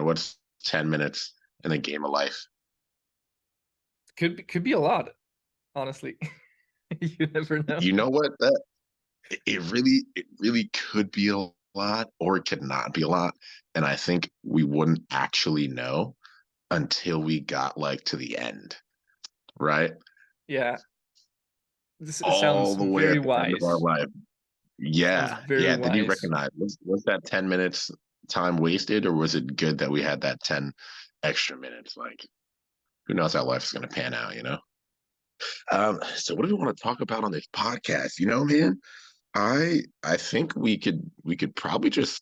what's 10 minutes in a game of life? Could be a lot, honestly. You never know. You know what? It really could be a lot, or it could not be a lot. And I think we wouldn't actually know until we got like to the end, right? Yeah, this sounds All the way very at the end of our wise. life. Sounds Yeah, very yeah. Did you wise. recognize, was that 10 minutes time wasted, or was it good that we had that 10 extra minutes? Like, who knows how life is going to pan out, you know? So what do we want to talk about on this podcast? You know, man, I think we could probably just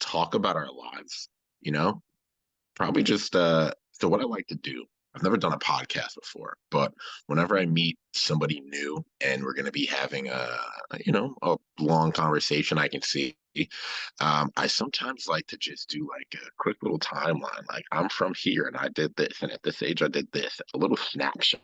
talk about our lives, you know? Probably just so what I like to do, I've never done a podcast before, but whenever I meet somebody new and we're gonna be having a long conversation, I can see I sometimes like to just do like a quick little timeline. Like, I'm from here and I did this, and at this age I did this, a little snapshot,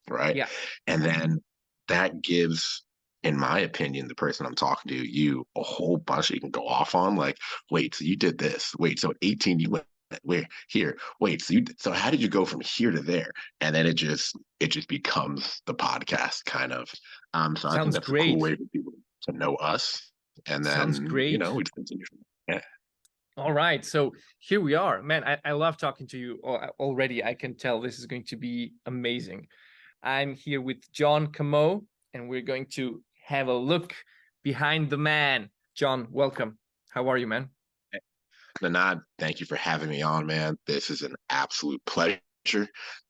right? Yeah, And then that gives, in my opinion, the person I'm talking to, you a whole bunch you can go off on. Like, wait, so you did this. Wait, so at 18 you went where here. Wait, so how did you go from here to there? And then it just becomes the podcast kind of. So I think sounds that's a cool great. way for people to know us. And Sounds then, great. we just continue from there. All right, so here we are. Man, I love talking to you already. I can tell this is going to be amazing. I'm here with Jon Cameau, and we're going to have a look behind the man. Jon, welcome. How are you, man? Nenad, thank you for having me on, man. This is an absolute pleasure.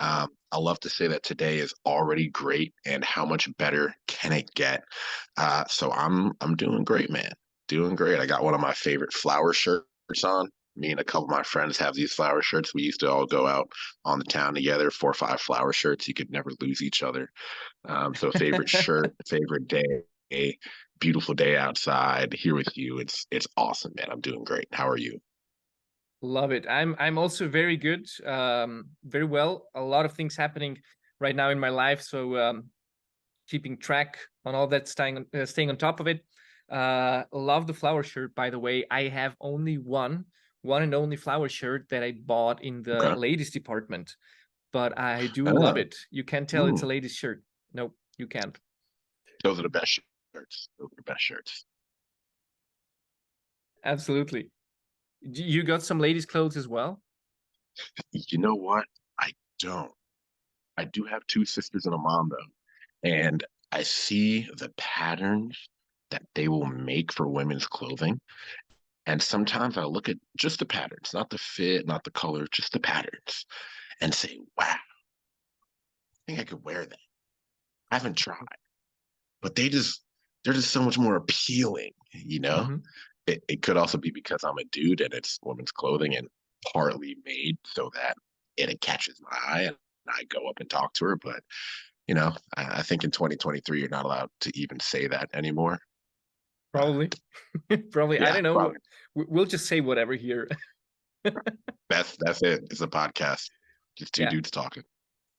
I love to say that today is already great, and how much better can it get? So I'm doing great, man. Doing great. I got one of my favorite flower shirts on. Me and a couple of my friends have these flower shirts. We used to all go out on the town together, 4 or 5 flower shirts. You could never lose each other. So favorite shirt, favorite day, beautiful day outside here with you. It's awesome, man. I'm doing great. How are you? Love it. I'm also very good. Very well. A lot of things happening right now in my life, so keeping track on all that, staying on top of it. Love the flower shirt, by the way. I have only one and only flower shirt that I bought in the Okay. ladies department, but I do love Ah, it. You can't tell it's a mm, ladies shirt. Nope, you can't. those are the best shirts. Those are the best shirts. Absolutely. You got some ladies clothes as well? You know what? I don't. I do have two sisters and a mom though, and I see the patterns that they will make for women's clothing. And sometimes I look at just the patterns, not the fit, not the color, just the patterns, and say, wow, I think I could wear that. I haven't tried, but they're just so much more appealing, you know? Hmm. It could also be because I'm a dude and it's women's clothing and partly made so that it catches my eye and I go up and talk to her. But, I think in 2023, you're not allowed to even say that anymore. Uh, Probably. Probably. I yeah, don't know. probably. We'll just say whatever here. That's it. It's a podcast. Just two Yeah. dudes talking.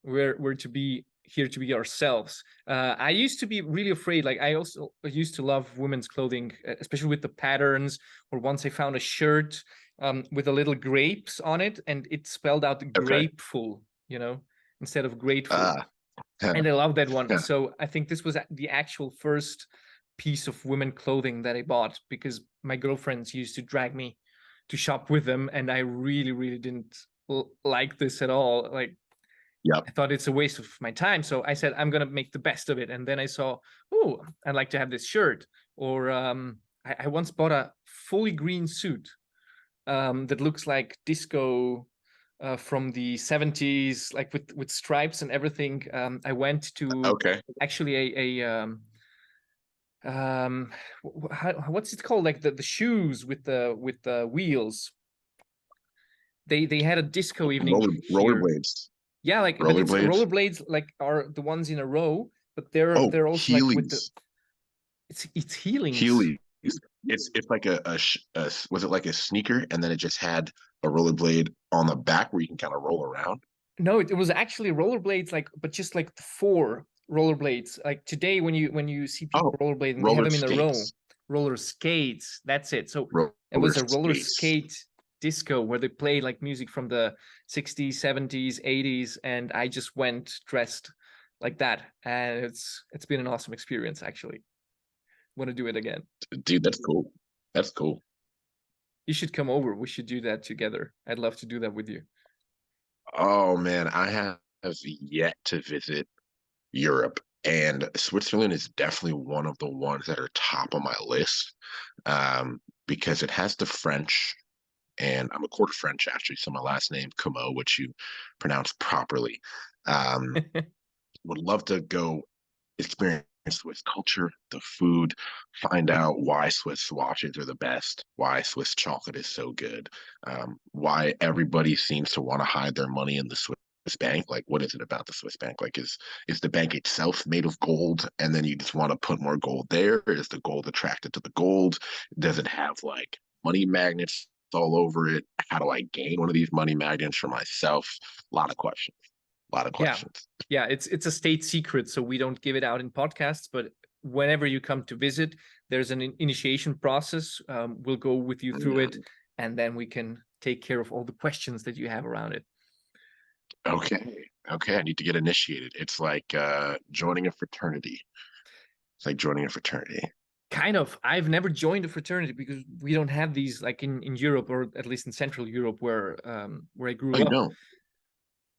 We're to be here to be ourselves. I used to be really afraid. Like, I also used to love women's clothing, especially with the patterns. Or once I found a shirt with a little grapes on it, and it spelled out Okay. grapeful, instead of grateful. Uh, And I love that one. So I think this was the actual first piece of women clothing that I bought, because my girlfriends used to drag me to shop with them, and I really, really didn't like this at all. Like, yep. I thought it's a waste of my time. So I said, I'm going to make the best of it. And then I saw, oh, I'd like to have this shirt. Or I once bought a fully green suit that looks like disco from the 70s, like with stripes and everything. I went to Okay. actually what's it called? Like the shoes with the wheels. They had a disco evening here. Rollerblades. Yeah, like, but it's Rollerblades. rollerblades, like, are the ones in a row, but they're Oh, also like with the Heelys. it's healings. Heelys. It's like was it like a sneaker and then it just had a rollerblade on the back where you can kind of roll around? No, it was actually rollerblades, like, but just like four rollerblades. Like today, when you see people Oh, rollerblading, they have roller them in a row. skates. Roller skates. That's it. So it Roller was a roller skates. skate disco where they play like music from the 60s, 70s, 80s, and I just went dressed like that, and it's been an awesome experience actually. Want to do it again. Dude, that's cool. That's cool. You should come over. We should do that together. I'd love to do that with you. Oh man, I have yet to visit Europe, and Switzerland is definitely one of the ones that are top on my list, because it has the French, and I'm a quarter French actually, so my last name Cameau, which you pronounce properly. Um, would love to go experience Swiss culture, the food, find out why Swiss watches are the best, why Swiss chocolate is so good, why everybody seems to want to hide their money in the Swiss bank. Like, what is it about the Swiss bank? Like, is the bank itself made of gold, and then you just want to put more gold there? Is the gold attracted to the gold? Does it have like money magnets all over it? How do I gain one of these money magnets for myself? A lot of questions. A lot of Yeah. questions. Yeah, it's a state secret, so we don't give it out in podcasts, but whenever you come to visit, there's an initiation process. We'll go with you through it, and then we can take care of all the questions that you have around it. Okay. Okay. I need to get initiated. It's like joining a fraternity. It's like joining a fraternity. Kind of. I've never joined a fraternity because we don't have these like in Europe, or at least in Central Europe where I Oh, grew you up. don't?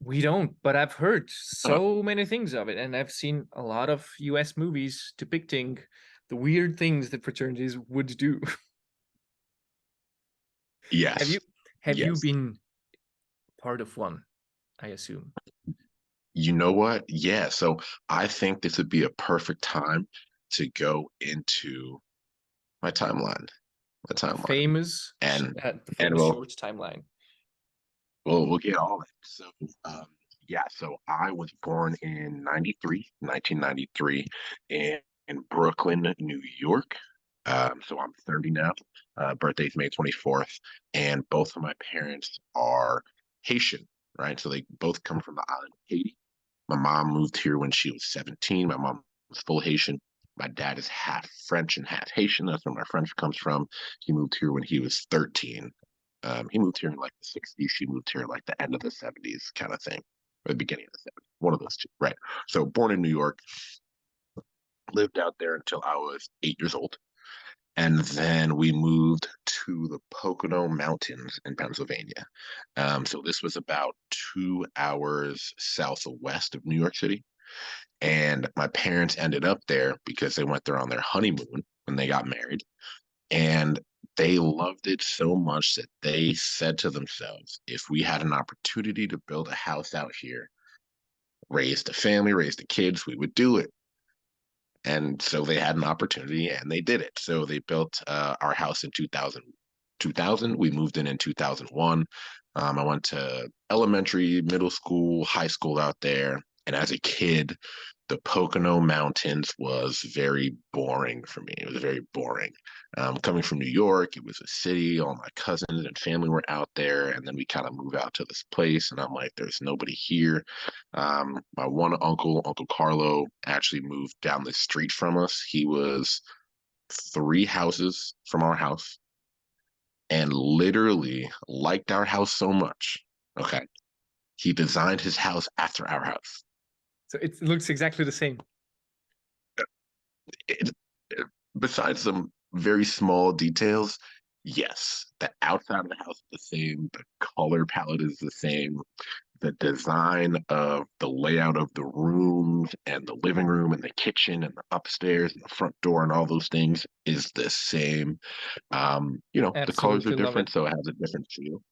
We don't, but I've heard Oh, so many things of it, and I've seen a lot of US movies depicting the weird things that fraternities would do. Have yes. you have you Yes. been part of one, I assume? You know what? Yeah. So I think this would be a perfect time to go into my timeline. The The timeline. famous And the and famous short timeline. we'll get all that. So yeah, so I was born in 1993 in Brooklyn, New York. So I'm 30 now. Birthday's May 24th, and both of my parents are Haitian, right? So they both come from the island of Haiti. My mom moved here when she was 17. My mom was full Haitian. My dad is half French and half Haitian. That's where my French comes from. He moved here when he was 13. He moved here in like the 60s. She moved here like the end of the 70s kind of thing, or the beginning of the 70s. One of those two, right? So born in New York, lived out there until I was 8 years old. And then we moved to the Pocono Mountains in Pennsylvania. So this was about 2 hours southwest of New York City. And my parents ended up there because they went there on their honeymoon when they got married. And they loved it so much that they said to themselves, if we had an opportunity to build a house out here, raise the family, raise the kids, we would do it. And so they had an opportunity and they did it. So they built our house in 2000. We moved in 2001. I went to elementary, middle school, high school out there. And as a kid, the Pocono Mountains was very boring for me. It was very boring. Coming from New York, it was a city. All my cousins and family were out there. And then we kind of moved out to this place. And I'm like, there's nobody here. My one uncle, Uncle Carlo, actually moved down the street from us. He was 3 houses from our house and literally liked our house so much. Okay. He designed his house after our house. So it looks exactly the same. It, besides some very small details, yes, the outside of the house is the same. The color palette is the same. The design of the layout of the rooms and the living room and the kitchen and the upstairs and the front door and all those things is the same. The colors are Absolutely love it. different, so it has a different feel.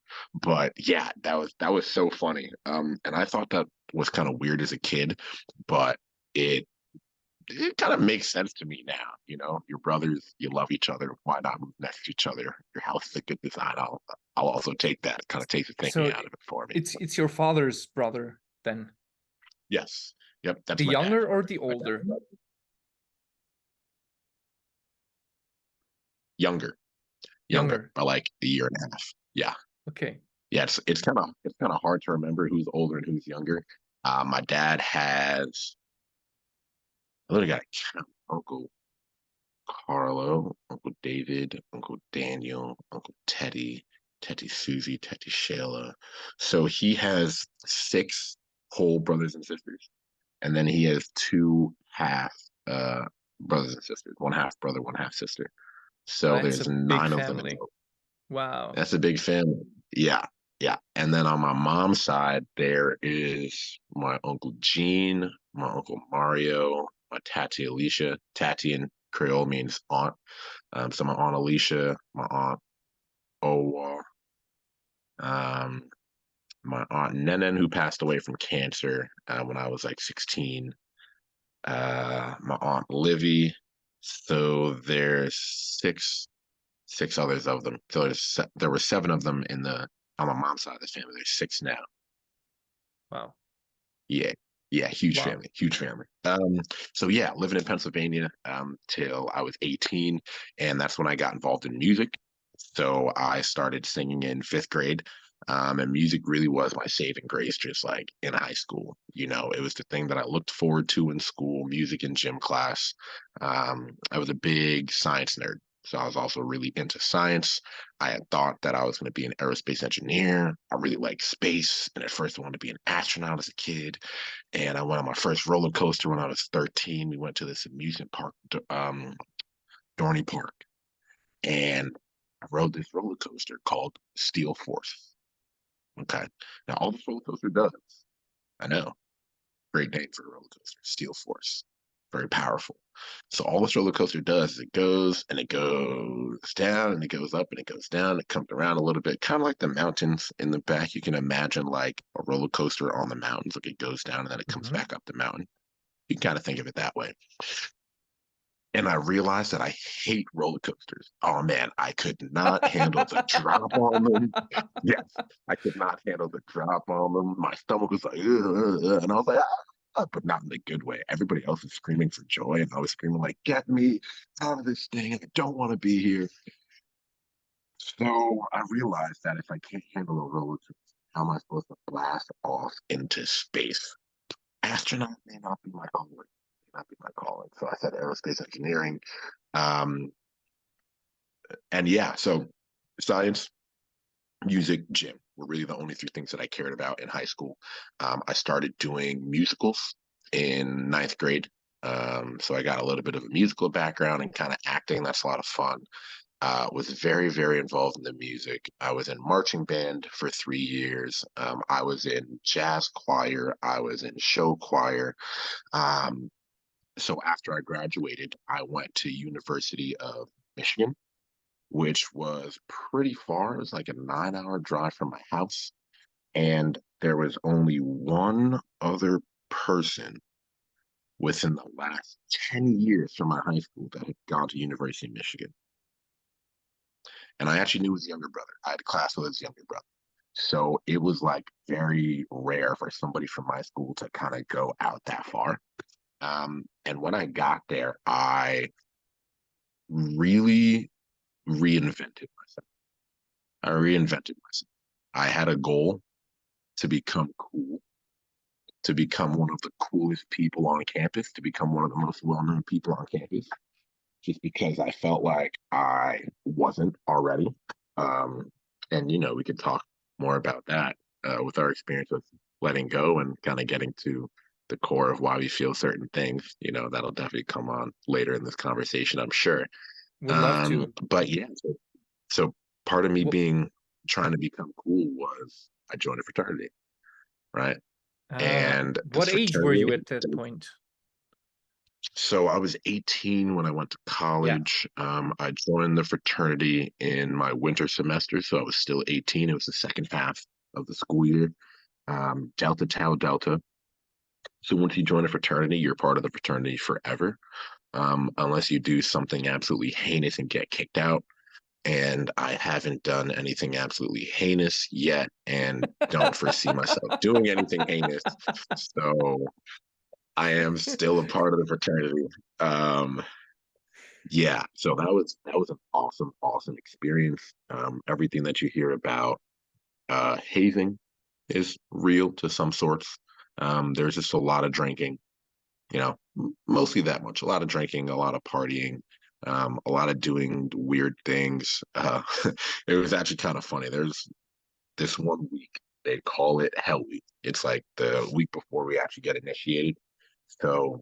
But yeah, that was so funny. And I thought that was kind of weird as a kid, but it it kind of makes sense to me now. Your brothers, you love each other. Why not move next to each other? Your house is a good design. I'll also take that. Kind of takes the thinking So out of it for me. it's your father's brother then. Yes. Yep. That's The my dad's younger or brother. the My dad's older? brother. Younger, younger Younger. by like a year and a half. Yeah. Okay. Yeah. It's kind of hard to remember who's older and who's younger. My dad has. I literally got to count. Uncle Carlo, Uncle David, Uncle Daniel, Uncle Teddy, Teddy Susie, Teddy Shayla. So he has six whole brothers and sisters, and then he has two half brothers and sisters, one half brother, one half sister. So That's a there's big nine of them in family. total. Wow. That's a big family. Yeah, yeah. And then on my mom's side, there is my uncle Gene, my uncle Mario, my Tati Alicia. Tati in Creole means aunt. So my aunt Alicia, my aunt Owa, um, my aunt Nenen, who passed away from cancer when I was like 16. My aunt Livy. So there's six others of them. So there were seven of them in the on my mom's side of the family. There's six now. Wow. Yeah, yeah, huge Wow. family, huge family. So yeah, living in Pennsylvania till I was 18, and that's when I got involved in music. So I started singing in fifth grade. And music really was my saving grace, just like in high school. You know, it was the thing that I looked forward to in school, music in gym class. I was a big science nerd. So I was also really into science. I had thought that I was going to be an aerospace engineer. I really liked space. And at first, I wanted to be an astronaut as a kid. And I went on my first roller coaster when I was 13. We went to this amusement park, Dorney Park. And I rode this roller coaster called Steel Force. Okay. Now, all this roller coaster does, I know, great name for a roller coaster, Steel Force. Very powerful. So all this roller coaster does is it goes and it goes down and it goes up and it goes down. It comes around a little bit, kind of like the mountains in the back. You can imagine like a roller coaster on the mountains, like it goes down and then it comes Hmm. back up the mountain. You can kind of think of it that way. And I realized that I hate roller coasters. Oh man, I could not handle the drop on them. Yes, I could not handle the drop on them. My stomach was like, ugh, and I was like, but not in the good way. Everybody else was screaming for joy, and I was screaming like, "Get me out of this thing! I don't want to be here." So I realized that if I can't handle a roller coaster, how am I supposed to blast off into space? Astronaut may not be my calling. May not be my calling. So I said aerospace engineering. Um, and yeah, so science, music, gym were really the only three things that I cared about in high school. I started doing musicals in ninth grade. So I got a little bit of a musical background and kind of acting. That's a lot of fun. Was very, very involved in the music. I was in marching band for 3 years. I was in jazz choir. I was in show choir. Um, so after I graduated, I went to University of Michigan, which was pretty far. It was like a 9 hour drive from my house. And there was only one other person within the last 10 years from my high school that had gone to University of Michigan. And I actually knew his younger brother. I had a class with his younger brother. So it was like very rare for somebody from my school to kind of go out that far. And when I got there, I really reinvented myself. I reinvented myself. I had a goal to become cool, to become one of the coolest people on campus, to become one of the most well known people on campus, just because I felt like I wasn't already. Um, and, you know, we could talk more about that with our experience with letting go and kind of getting to the core of why we feel certain things. You know, that'll definitely come on later in this conversation, I'm sure. Would love to. But yeah, so part of me What, being trying to become cool was I joined a fraternity, right? And this what age were you fraternity, at that point? so I was 18 when I went to Yeah. college. I joined the fraternity in my winter semester, so I was still 18. It was the second half of the school year. Delta Tau Delta. So once you join a fraternity, you're part of the fraternity forever, unless you do something absolutely heinous and get kicked out. And I haven't done anything absolutely heinous yet, and don't foresee myself doing anything heinous. So I am still a part of the fraternity. Um, yeah, so that was an awesome, awesome experience. Everything that you hear about hazing is real to some sorts. There's just a lot of drinking, you know, mostly that much. A lot of drinking, a lot of partying. A lot of doing weird things. It was actually kind of funny. There's this one week, they call it Hell Week. It's like the week before we actually get initiated. So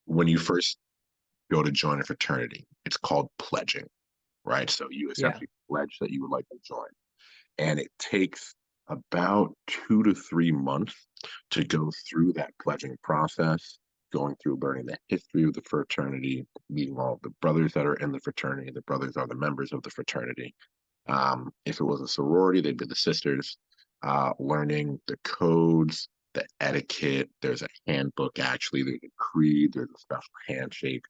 when you first go to join a fraternity, it's called pledging, right? So you Yeah. essentially pledge that you would like to join. And it takes about 2 to 3 months to go through that pledging process, going through learning the history of the fraternity, meeting all the brothers that are in the fraternity. The brothers are the members of the fraternity. If it was a sorority, they'd be the sisters. Learning the codes, the etiquette. There's a handbook, actually. There's a creed. There's a special handshake.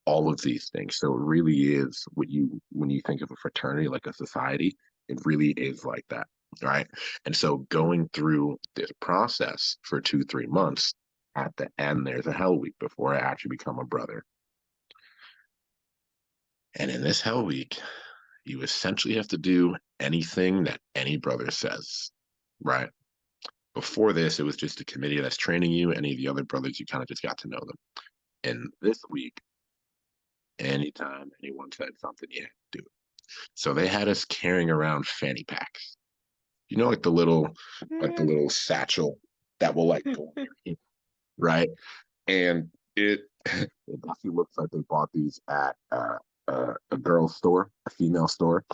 All of these things. So it really is what you when you think of a fraternity like a society, it really is like that, right? And so going through this process for 2, 3 months, at the end there's a hell week before I actually become a brother. And in this hell week, you essentially have to do anything that any brother says, right? Before this, it was just a committee that's training you. Any of the other brothers, you kind of just got to know them. And this week, anytime anyone said something, you had to do it. So they had us carrying around fanny packs. You know, like the little satchel that will like go in your hand, right? And it definitely looks like they bought these at a girl's store, a female store,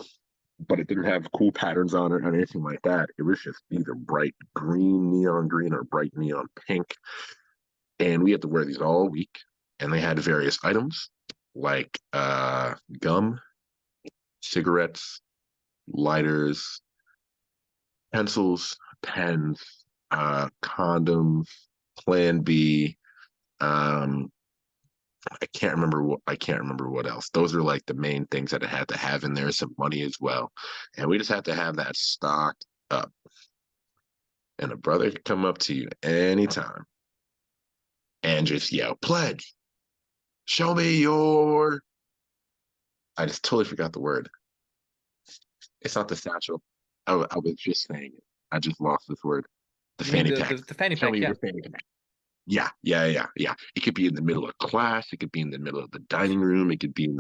but it didn't have cool patterns on it or anything like that. It was just either bright green, neon green, or bright neon pink. And we had to wear these all week. And they had various items like gum, cigarettes, lighters, pencils, pens, condoms, Plan B. Um, I can't remember what else. Those are like the main things that it had to have in there. Some money as well, and we just had to have that stocked up. And a brother could come up to you anytime and just yell, "Pledge! Show me your." I just totally forgot the word. It's not the satchel. I was just saying it. I just lost this word. The You mean fanny the pack. the fanny Show pack? me Yeah. your fanny pack. Yeah, yeah, yeah, yeah. It could be in the middle of class. It could be in the middle of the dining room. It could be in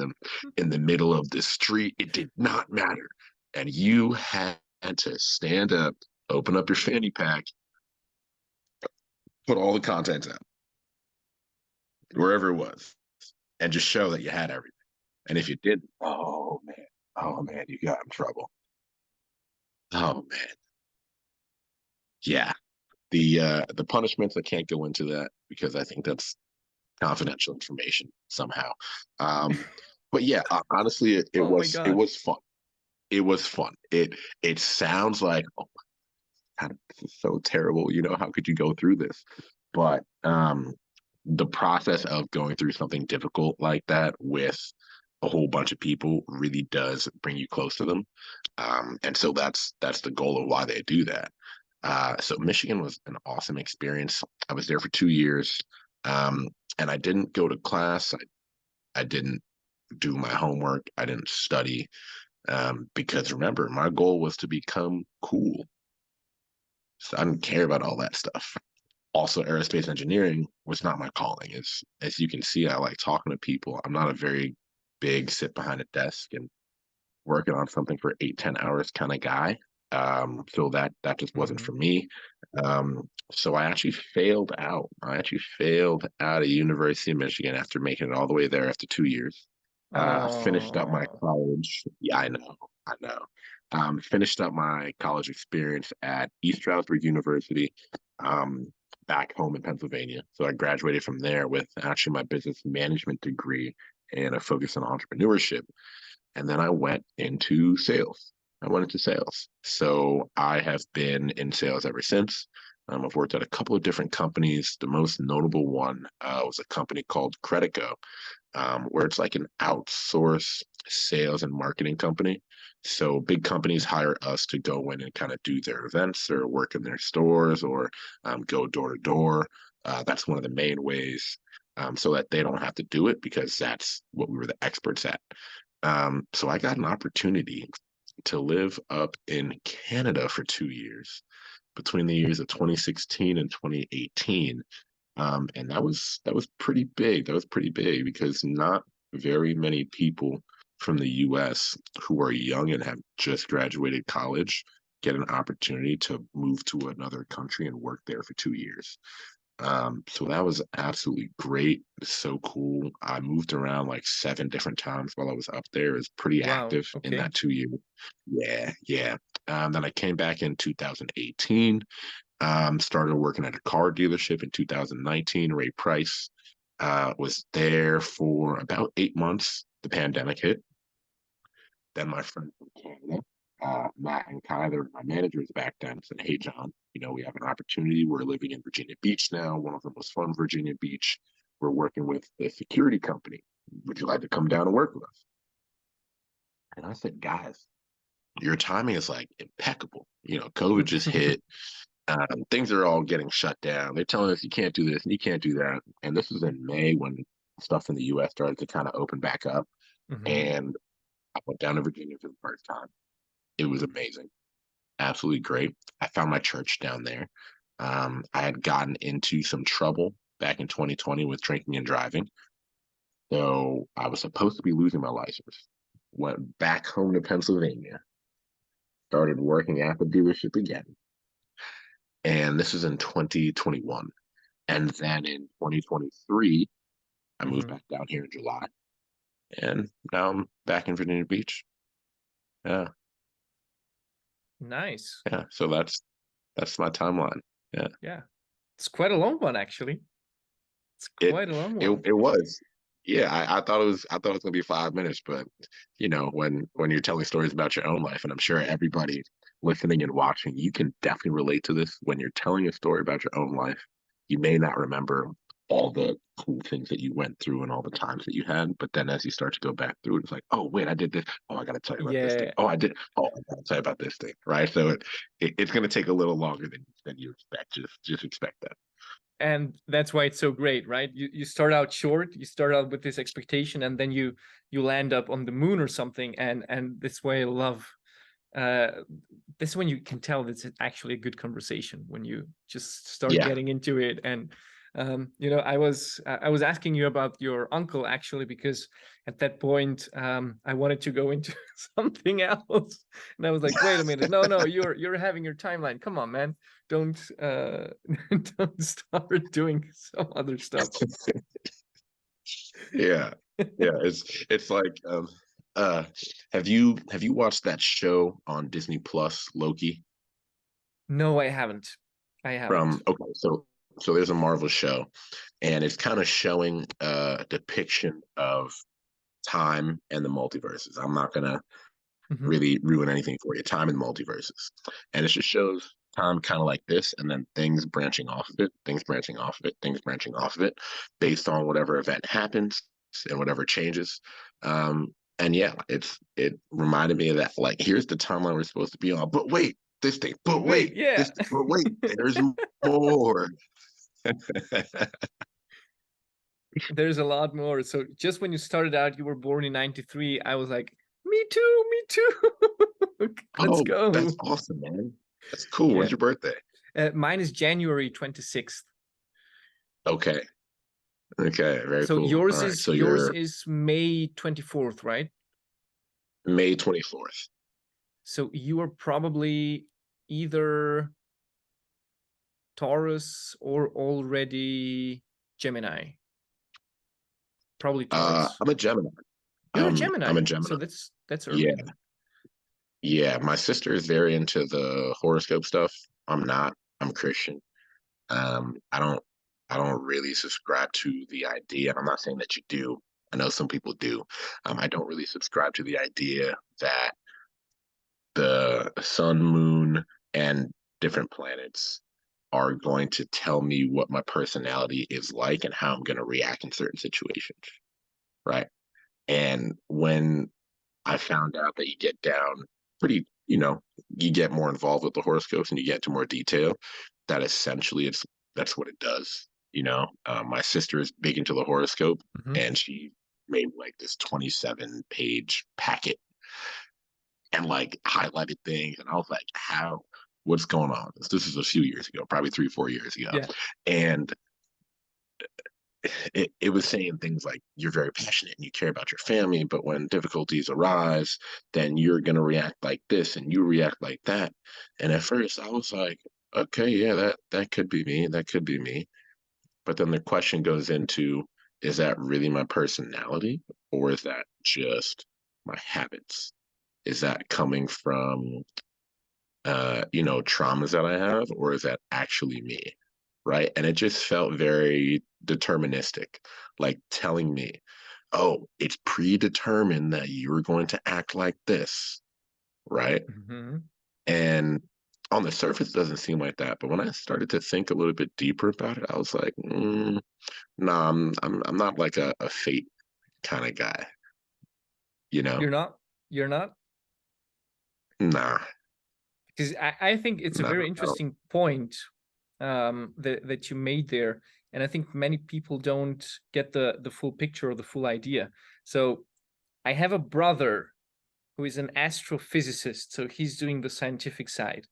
the middle of the street. It did not matter. And you had to stand up, open up your fanny pack, put all the contents out, wherever it was, and just show that you had everything. And if you didn't, oh man, you got in trouble. Oh man, yeah. The punishments, I can't go into that because I think that's confidential information somehow. But yeah, honestly, Oh my it gosh. was fun. It was fun. It sounds like, oh, God, this is so terrible. You know, how could you go through this? But the process of going through something difficult like that with a whole bunch of people really does bring you close to them. And so that's the goal of why they do that. So Michigan was an awesome experience. I was there for 2 years, um, and I didn't go to class. I didn't do my homework. I didn't study because remember, my goal was to become cool. So I didn't care about all that stuff. Also, aerospace engineering was not my calling. As you can see, I like talking to people. I'm not a very big sit behind a desk and working on something for 8, 10 hours kind of guy. So that just wasn't Hmm. for me. So I actually failed out. I actually failed out of University of Michigan after making it all the way there after 2 years. I finished up my Oh. college. Yeah, I know. Finished up my college experience at East Stroudsburg University, um, back home in Pennsylvania. So I graduated from there with actually my business management degree and a focus on entrepreneurship. And then I went into sales. I went into sales. So I have been in sales ever since. I've worked at a couple of different companies. The most notable one was a company called Credico, where it's like an outsource sales and marketing company. So big companies hire us to go in and kind of do their events or work in their stores or go door to door. That's one of the main ways, so that they don't have to do it because that's what we were the experts at. So I got an opportunity to live up in Canada for 2 years between the years of 2016 and 2018. And that was pretty big. That was pretty big because not very many people from the US who are young and have just graduated college get an opportunity to move to another country and work there for 2 years. So that was absolutely great. It's so cool. I moved around like 7 different times while I was up there. It was pretty Wow. active in Okay. that 2 years. Yeah, yeah. Then I came back in 2018. Started working at a car dealership in 2019. Ray Price was there for about 8 months. The pandemic hit. Then my friend from Canada, Matt and Kai, they were my managers back then, said, "Hey, John, we have an opportunity. We're living in Virginia Beach now, one of the most fun Virginia Beach. We're working with a security company. Would you like to come down and work with us?" And I said, "Guys, your timing is like impeccable. COVID just hit. Things are all getting shut down. They're telling us you can't do this and you can't do that. And this was in May when stuff in the US started to kind of open back up. Hmm. And I went down to Virginia for the first time. It was amazing. Absolutely great. I found my church down there. I had gotten into some trouble back in 2020 with drinking and driving. So I was supposed to be losing my license. Went back home to Pennsylvania, started working at the dealership again. And this is in 2021. And then in 2023, I moved Hmm. back down here in July. And now I'm back in Virginia Beach. Yeah. Nice. Yeah. So that's my timeline. Yeah. Yeah. It's quite a long one, actually. It's It quite a long it one. it was. Yeah, I thought it was gonna be 5 minutes, but when you're telling stories about your own life, and I'm sure everybody listening and watching, you can definitely relate to this. When you're telling a story about your own life, you may not remember all the cool things that you went through and all the times that you had, but then as you start to go back through it, it's like, oh wait, I did this. Oh, I gotta tell you about this thing. Yeah. Oh, I did. Oh, I gotta tell you about this thing. Right. So it's gonna take a little longer than you expect. Just expect that. And that's why it's so great, right? You start out short, you start out with this expectation, and then you land up on the moon or something. And this way I love uh this is when you can tell that it's actually a good conversation, when you just start Yeah. getting into it. And I was asking you about your uncle, actually, because at that point I wanted to go into something else, and I was like, wait a minute, no, you're having your timeline, come on, man, don't don't start doing some other stuff. Yeah, yeah. It's like uh have you watched that show on Disney Plus, Loki? No, I haven't. So there's a Marvel show, and it's kind of showing a depiction of time and the multiverses. I'm not gonna Hmm. really ruin anything for you. Time and multiverses. And it just shows time kind of like this, and then things branching off of it, things branching off of it, things branching off of it, based on whatever event happens and whatever changes. And yeah, it reminded me of that. Like, here's the timeline we're supposed to be on, but wait, this thing, But but wait, wait, yeah. this, but wait, there's more. There's a lot more. So just when you started out, you were born in 93. I was like, me too, me too. Let's Oh, that's go. awesome, man. That's cool. Yeah. When's your birthday? Mine is January 26th. Okay. Okay, very So cool. All yours right. is So yours you're is May 24th, right? May 24th. So you are probably either Taurus or already Gemini. Probably Taurus. I'm a Gemini. You're a I'm a Gemini. So Gemini. that's Yeah, early. yeah. My sister is very into the horoscope stuff. I'm not. I'm Christian. I don't really subscribe to the idea, and I'm not saying that you do. I know some people do. I don't really subscribe to the idea that the sun, moon, and different planets are going to tell me what my personality is like and how I'm going to react in certain situations, right? And when I found out that you get down pretty, you get more involved with the horoscopes and you get into more detail, that essentially that's what it does. My sister is big into the horoscope, Hmm. and she made like this 27-page packet and like highlighted things. And I was like, what's going on? This is a few years ago, probably 3, 4 years ago. Yeah. And it was saying things like you're very passionate and you care about your family, but when difficulties arise, then you're gonna react like this and you react like that. And at first I was like, okay, yeah, that could be me. That could be me. But then the question goes into, is that really my personality, or is that just my habits? Is that coming from traumas that I have, or is that actually me? Right. And it just felt very deterministic, like telling me, oh, it's predetermined that you're going to act like this. Right. Hmm. And on the surface, it doesn't seem like that. But when I started to think a little bit deeper about it, I was like, nah, I'm not like a fate kind of guy, you know? You're not. You're not. Nah, Because I think it's a nah, very I don't. interesting point that you made there, and I think many people don't get the full picture or the full idea. So I have a brother who is an astrophysicist, so he's doing the scientific side.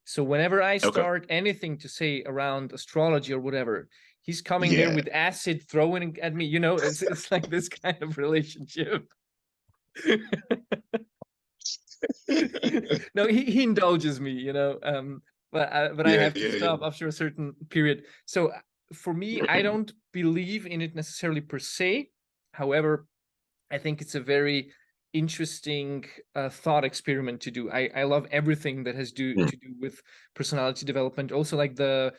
So whenever I Okay. start anything to say around astrology or whatever, he's coming there Yeah. with acid throwing at me. It's like this kind of relationship. No, he indulges me, but I Yeah, have to yeah, stop yeah. after a certain period. So for me, I don't believe in it necessarily per se. However, I think it's a very interesting thought experiment to do. I love everything that has Mm, to do with personality development. Also, like the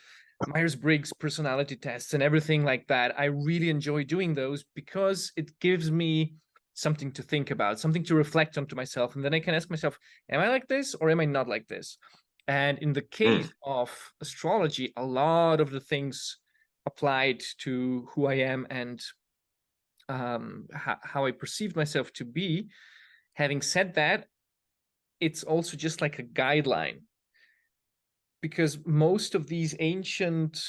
Myers-Briggs personality tests and everything like that. I really enjoy doing those because it gives me something to think about, something to reflect on to myself, and then I can ask myself, am I like this or am I not like this? And in the mm, case of astrology, a lot of the things applied to who I am and how I perceived myself to be. Having said that, it's also just like a guideline because most of these ancient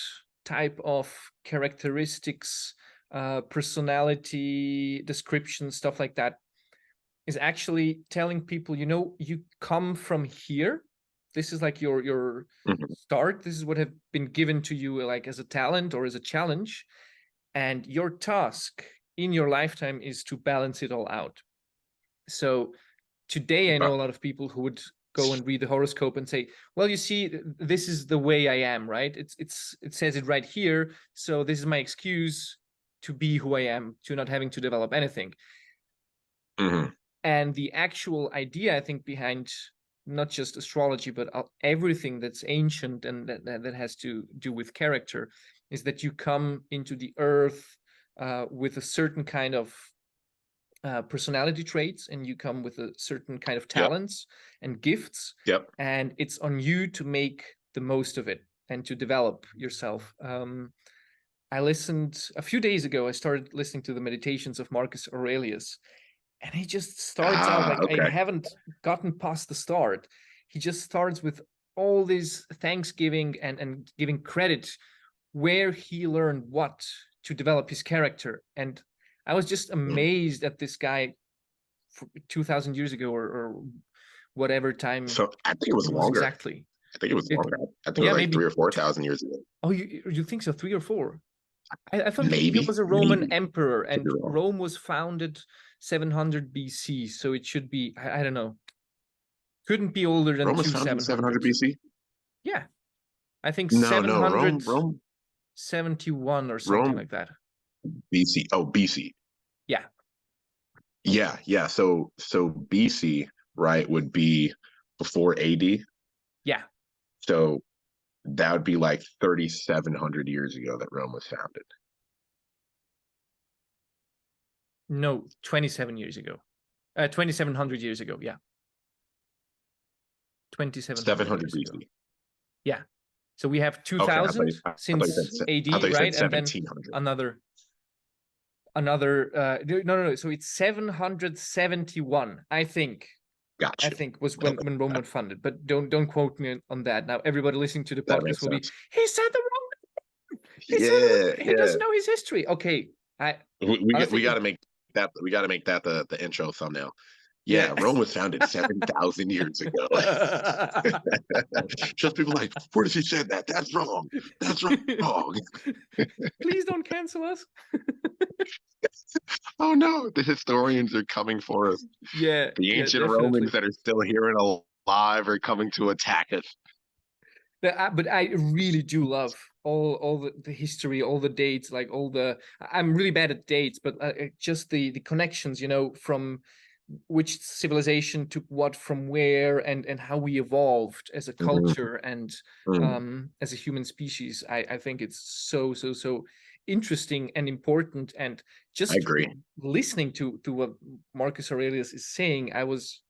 type of characteristics, personality description, stuff like that, is actually telling people, you come from here. This is like your mhm. start. This is what have been given to you like as a talent or as a challenge, and your task in your lifetime is to balance it all out. So today I Uh, know a lot of people who would go and read the horoscope and say, well, you see, this is the way I am, right? It says it right here, so this is my excuse to be who I am, to not having to develop anything. mhm. And the actual idea, I think, behind not just astrology but everything that's ancient and that has to do with character is that you come into the earth with a certain kind of personality traits, and you come with a certain kind of Yep, talents and gifts, yep. and it's on you to make the most of it and to develop yourself. I listened a few days ago, I started listening to the meditations of Marcus Aurelius, and he just starts out Ah, like I okay. haven't gotten past the start. He just starts with all this thanksgiving and giving credit where he learned what to develop his character. And I was just Mm. amazed at this guy 2,000 years ago or whatever time So I think it was it was longer. exactly. I think it was It, longer. I think it was yeah, like three maybe. or four thousand years ago. Oh, you think so? 3 or 4? I thought he Maybe, was a Roman maybe. emperor, Could be and wrong. Rome was founded 700 BC, so it should be, I don't know, couldn't be older than Rome was two founded in 700 700. BC. Yeah, I think No, no, Rome, 771 or something Rome, like that. BC. Oh, BC. Yeah, Yeah, yeah. So BC, right, would be before AD. yeah. So that would be like 3,700 years ago that Rome was founded. No, 27 years ago. 2,700 years ago. Yeah, 2,700 700 years ago. BC. Yeah. So we have Okay, 2000 I thought you since said I AD, thought you said right? And then 1,700. another no. So it's 771, I think. I Gotcha. think was Okay, when Rome that, was funded, but don't quote me on that. Now everybody listening to the that podcast makes will be, sense. he said the wrong, Yeah, he yeah. doesn't know his history. Okay, I We honestly got to make that the intro thumbnail. Yeah. Yeah, Rome was founded 7,000 years ago. Just people like, where does he say that? That's wrong. That's wrong. Please don't cancel us. Oh no, the historians are coming for us. Yeah, The yeah, ancient Romans definitely. that are still here and alive are coming to attack us. But I really do love all the history, all the dates, like all the. I'm really bad at dates, but just the connections, from which civilization took what from where, and how we evolved as a Mm, culture and mm. as a human species. I think it's so interesting and important. And I just agree. listening to what Marcus Aurelius is saying, I was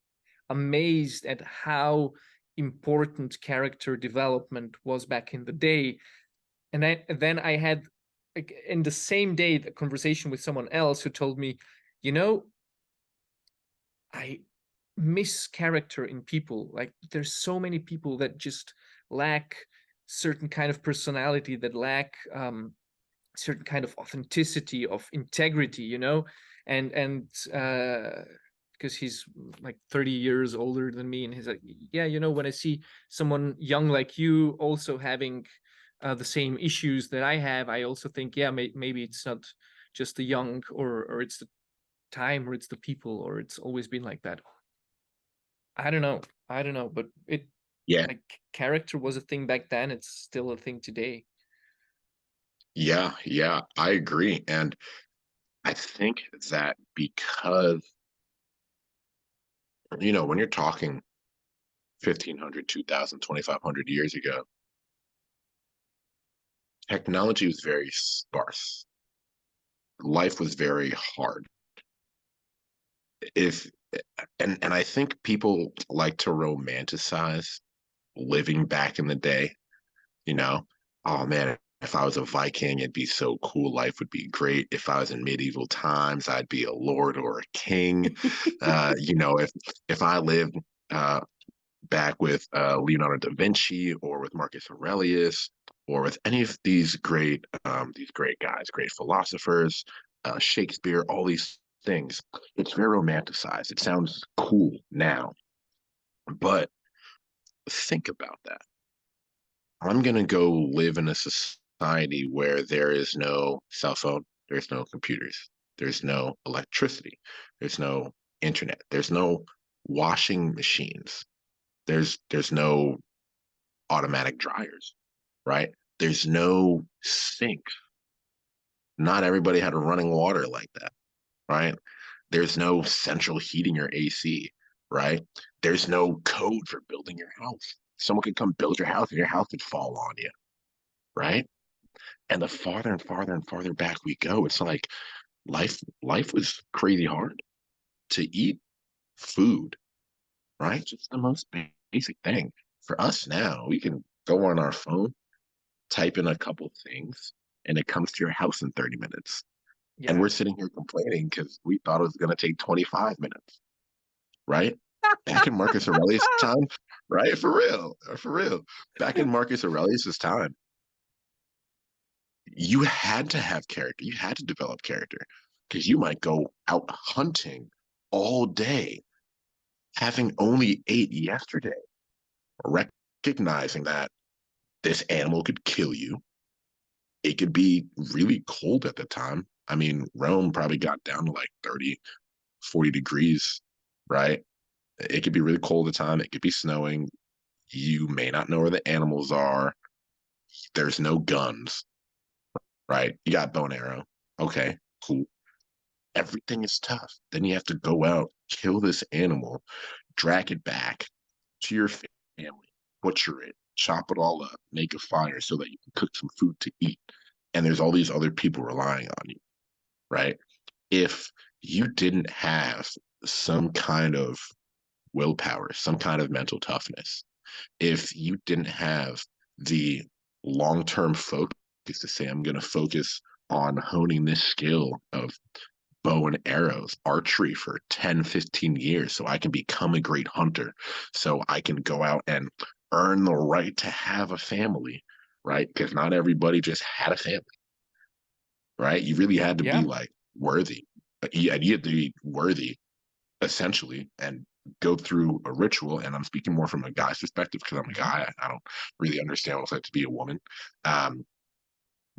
amazed at how important character development was back in the day. And then I had, like, in the same day, a conversation with someone else who told me, you know, I miss character in people. Like, there's so many people that just lack certain kind of personality, that lack certain kind of authenticity, of integrity, and because he's like 30 years older than me, and he's like, yeah, when I see someone young like you also having the same issues that I have, I also think, yeah, maybe it's not just the young, or it's the time, or it's the people, or it's always been like that. I don't know, but it, Yeah, like, character was a thing back then, it's still a thing today. yeah, I agree. And I think that because, when you're talking 1,500, 2,000, 2,500 years ago, technology was very sparse. Life was very hard. If and I think people like to romanticize living back in the day, you know. Oh man, if I was a Viking, it'd be so cool. Life would be great. If I was in medieval times, I'd be a lord or a king. If I lived back with Leonardo da Vinci or with Marcus Aurelius or with any of these great guys, great philosophers, Shakespeare, all these things. It's very romanticized. It sounds cool now, but think about that. I'm gonna go live in a society where there is no cell phone, there's no computers, there's no electricity, there's no internet, there's no washing machines, there's no automatic dryers, right? There's no sink. Not everybody had running water like that, right? There's no central heating or AC, right? There's no code for building your house. Someone could come build your house and your house could fall on you, right? And the farther and farther and farther back we go, it's like life was crazy hard to eat food, right? Just the most basic thing. For us now, we can go on our phone, type in a couple things, and it comes to your house in 30 minutes. And Yeah. we're sitting here complaining because we thought it was going to take 25 minutes, right? Back in Marcus Aurelius' time, right? For real, for real. Back in Marcus Aurelius' time, you had to have character. You had to develop character because you might go out hunting all day, having only ate yesterday, recognizing that this animal could kill you. It could be really cold at the time. I mean, Rome probably got down to like 30, 40 degrees, right? It could be really cold at the time. It could be snowing. You may not know where the animals are. There's no guns, right? You got bow and arrow. Okay, cool. Everything is tough. Then you have to go out, kill this animal, drag it back to your family, butcher it, chop it all up, make a fire so that you can cook some food to eat. And there's all these other people relying on you, right? If you didn't have some kind of willpower, some kind of mental toughness, if you didn't have the long term focus to say, I'm going to focus on honing this skill of bow and arrows, archery for 10, 15 years so I can become a great hunter, so I can go out and earn the right to have a family, right? Because not everybody just had a family, right? You really had to be Yeah. like worthy. You had to be worthy essentially, and go through a ritual. And I'm speaking more from a guy's perspective because I'm a guy. I don't really understand what it's like to be a woman. Um,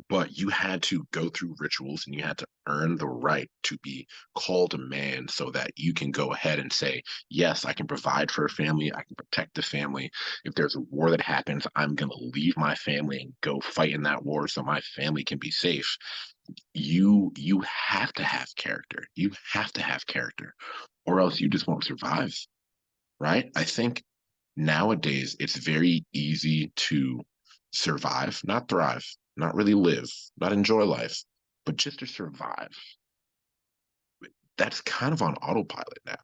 but you had to go through rituals and you had to earn the right to be called a man so that you can go ahead and say, yes, I can provide for a family, I can protect the family. If there's a war that happens, I'm going to leave my family and go fight in that war so my family can be safe. You have to have character. You have to have character, or else you just won't survive, right? I think nowadays it's very easy to survive, not thrive, not really live, not enjoy life, but just to survive. That's kind of on autopilot now,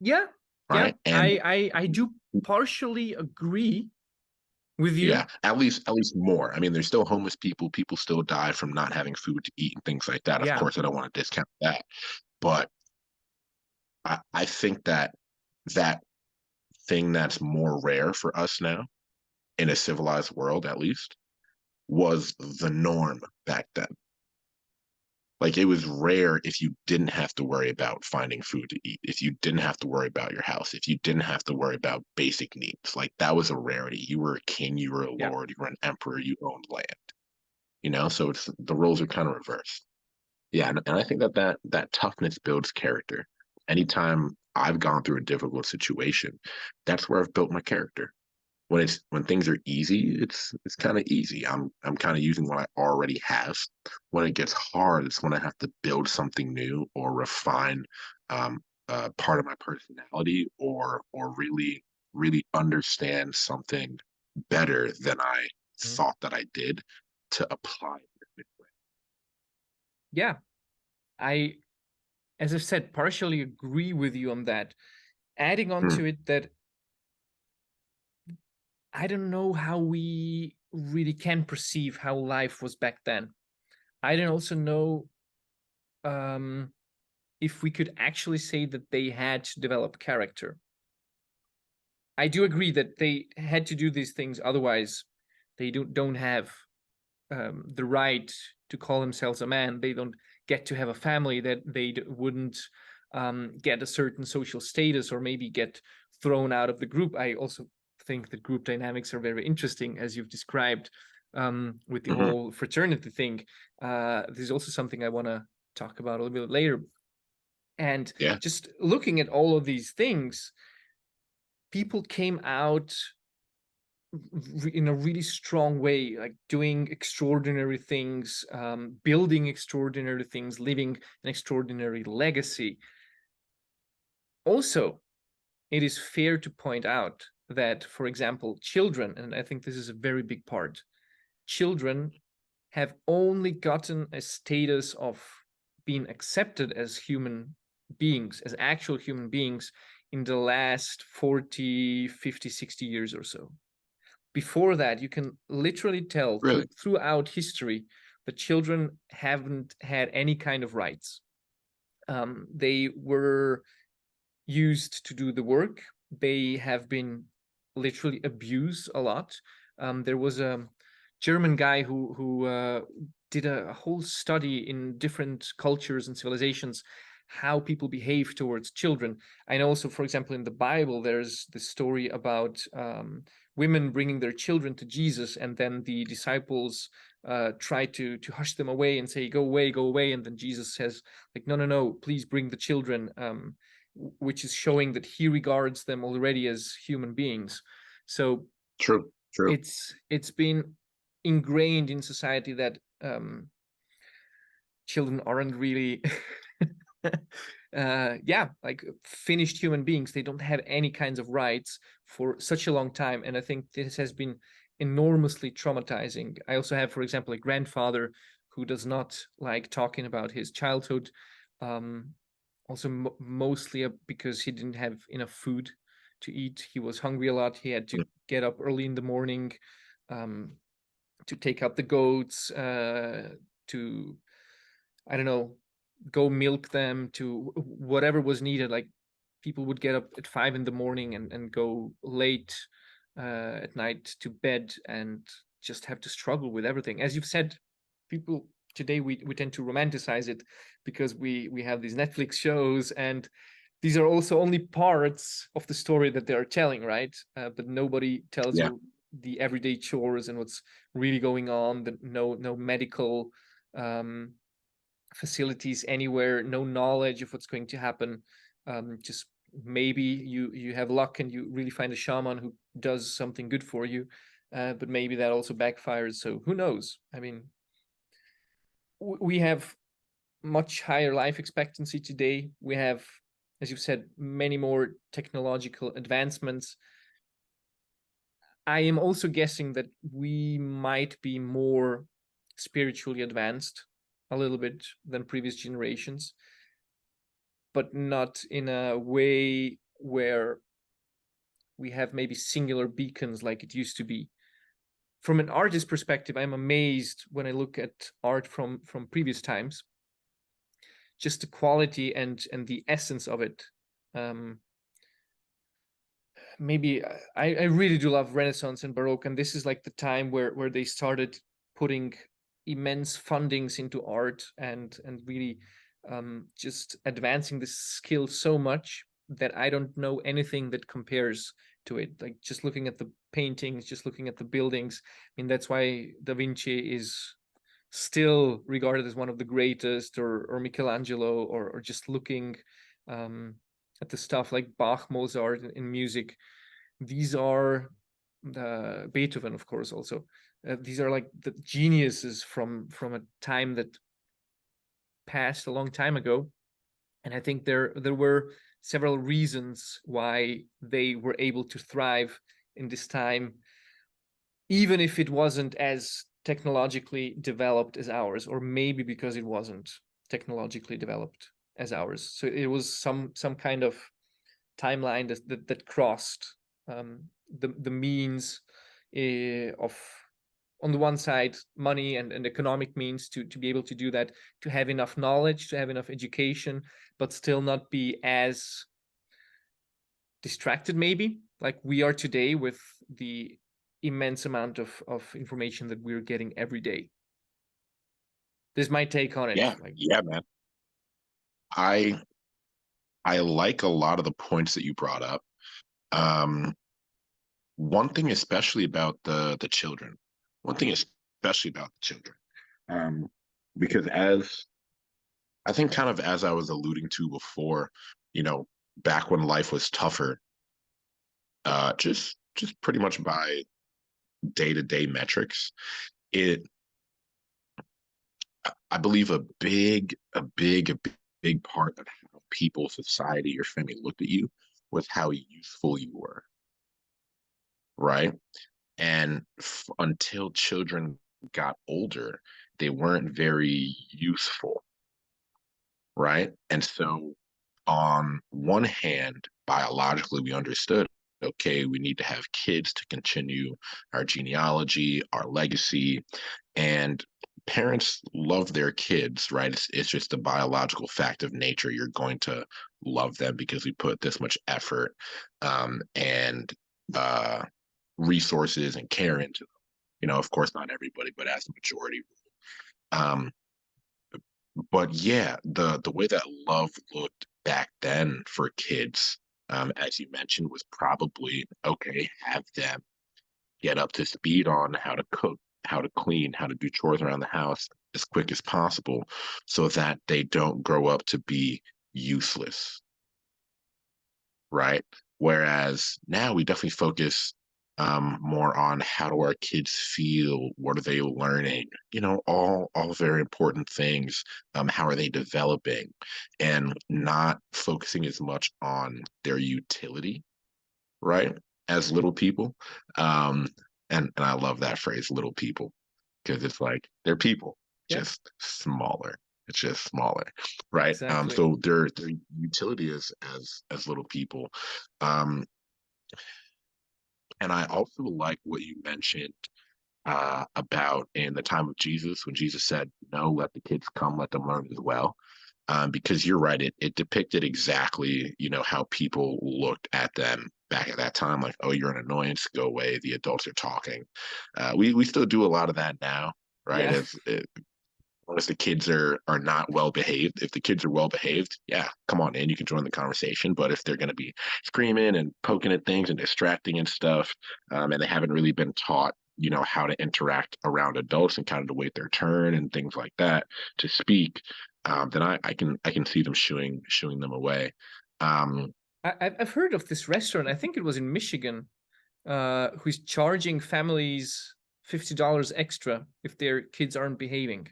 Yeah, yeah. right? And I do partially agree with you. yeah, at least more. I mean, there's still homeless people. People still die from not having food to eat and things like that. Of Yeah. course, I don't want to discount that, but I think that that thing that's more rare for us now in a civilized world, at least, was the norm back then. Like it was rare if you didn't have to worry about finding food to eat, if you didn't have to worry about your house, if you didn't have to worry about basic needs. Like that was a rarity. You were a king, you were a Yeah. lord, you were an emperor, you owned land. So it's the roles are kind of reversed. Yeah, and I think that toughness builds character. Anytime I've gone through a difficult situation, that's where I've built my character. When things are easy, it's kind of easy. I'm kind of using what I already have. When it gets hard, it's when I have to build something new or refine part of my personality or really understand something better than I Mhm. thought that I did to apply it. Yeah. I, as I've said, partially agree with you on that. Adding on Hmm, to it that I don't know how we really can perceive how life was back then. I don't also know um, if we could actually say that they had to develop character. I do agree that they had to do these things, otherwise, they don't have the right to call themselves a man. They don't get to have a family. That they wouldn't get a certain social status or maybe get thrown out of the group. I also think that group dynamics are very interesting, as you've described with the mhm. whole fraternity thing. This is also something I want to talk about a little bit later. And Yeah, just looking at all of these things, people came out in a really strong way, like doing extraordinary things, building extraordinary things, leaving an extraordinary legacy. Also, it is fair to point out that, for example, children, and I think this is a very big part, children have only gotten a status of being accepted as human beings, as actual human beings, in the last 40, 50, 60 years or so. Before that, you can literally tell really. throughout history that children haven't had any kind of rights. They were used to do the work. They have been literally abused a lot. There was a German guy who did a whole study in different cultures and civilizations how people behave towards children. I know also, for example, in the Bible, there's the story about women bringing their children to Jesus, and then the disciples try to hush them away and say, go away," and then Jesus says, like, no, no, no, please bring the children. Which is showing that he regards them already as human beings. So True, true. it's been ingrained in society that children aren't really yeah, like finished human beings. They don't have any kinds of rights for such a long time, and I think this has been enormously traumatizing. I also have, for example, a grandfather who does not like talking about his childhood, um, also mostly because he didn't have enough food to eat. He was hungry a lot. He had to get up early in the morning um, to take out the goats, to, I don't know, go milk them, to whatever was needed. Like people would get up at 5 in the morning and go late at night to bed and just have to struggle with everything. As you've said, people today we tend to romanticize it because we have these Netflix shows, and these are also only parts of the story that they are telling, right? But nobody tells Yeah. you the everyday chores and what's really going on. No medical facilities anywhere, no knowledge of what's going to happen. Just maybe you have luck and you really find a shaman who does something good for you, but maybe that also backfires. So who knows? I mean, we have much higher life expectancy today. We have, as you've said, many more technological advancements. I am also guessing that we might be more spiritually advanced a little bit than previous generations, but not in a way where we have maybe singular beacons like it used to be. From an artist perspective, I'm amazed when I look at art from previous times, just the quality and the essence of it. Maybe I really do love Renaissance and Baroque, and this is like the time where they started putting immense fundings into art and really just advancing this skill so much that I don't know anything that compares to it. Like just looking at the paintings, just looking at the buildings. I mean, that's why Da Vinci is still regarded as one of the greatest, or Michelangelo, or just looking at the stuff like Bach, Mozart in music. These are Beethoven, of course, also. These are like the geniuses from a time that passed a long time ago, and I think there were several reasons why they were able to thrive in this time, even if it wasn't as technologically developed as ours, or maybe because it wasn't technologically developed as ours. So it was some kind of timeline that crossed the means of, on the one side, money and economic means to be able to do that, to have enough knowledge, to have enough education, but still not be as distracted maybe like we are today with the immense amount of information that we're getting every day. This is my take on it. Yeah. Yeah, man. I I like a lot of the points that you brought up. Um, one thing especially about the children. One thing especially about the children. Um, because as I think kind of as I was alluding to before, you know, back when life was tougher, just pretty much by day-to-day metrics, it I believe a big part of how people, society, your family looked at you was how useful you were, right? And until children got older, they weren't very useful, right? And so, on one hand, biologically, we understood, okay, we need to have kids to continue our genealogy, our legacy, and parents love their kids, right? It's just a biological fact of nature. You're going to love them because we put this much effort and resources and care into them. You know, of course, not everybody, but as the majority. Um, but yeah, the way that love looked back then for kids, as you mentioned, was probably okay, have them get up to speed on how to cook, how to clean, how to do chores around the house as quick as possible so that they don't grow up to be useless, right? Whereas now we definitely focus more on how do our kids feel, what are they learning, you know, all very important things. How are they developing, and not focusing as much on their utility, right? As little people, um, and I love that phrase, little people, because it's like they're people, Yeah, just smaller. It's just smaller, right? exactly. So their utility is as little people. Um, and I also like what you mentioned about in the time of Jesus when Jesus said, "No, let the kids come, let them learn as well." Because you're right, it depicted exactly, you know, how people looked at them back at that time, like, oh, you're an annoyance, go away, the adults are talking. We still do a lot of that now, right? Yeah. long as the kids are not well behaved. If the kids are well behaved, yeah, come on in, you can join the conversation. But if they're going to be screaming and poking at things and distracting and stuff, and they haven't really been taught, how to interact around adults and kind of to wait their turn and things like that to speak, then I can see them shooing them away. Um, I've heard of this restaurant. I think it was in Michigan, who's charging families $50 extra if their kids aren't behaving.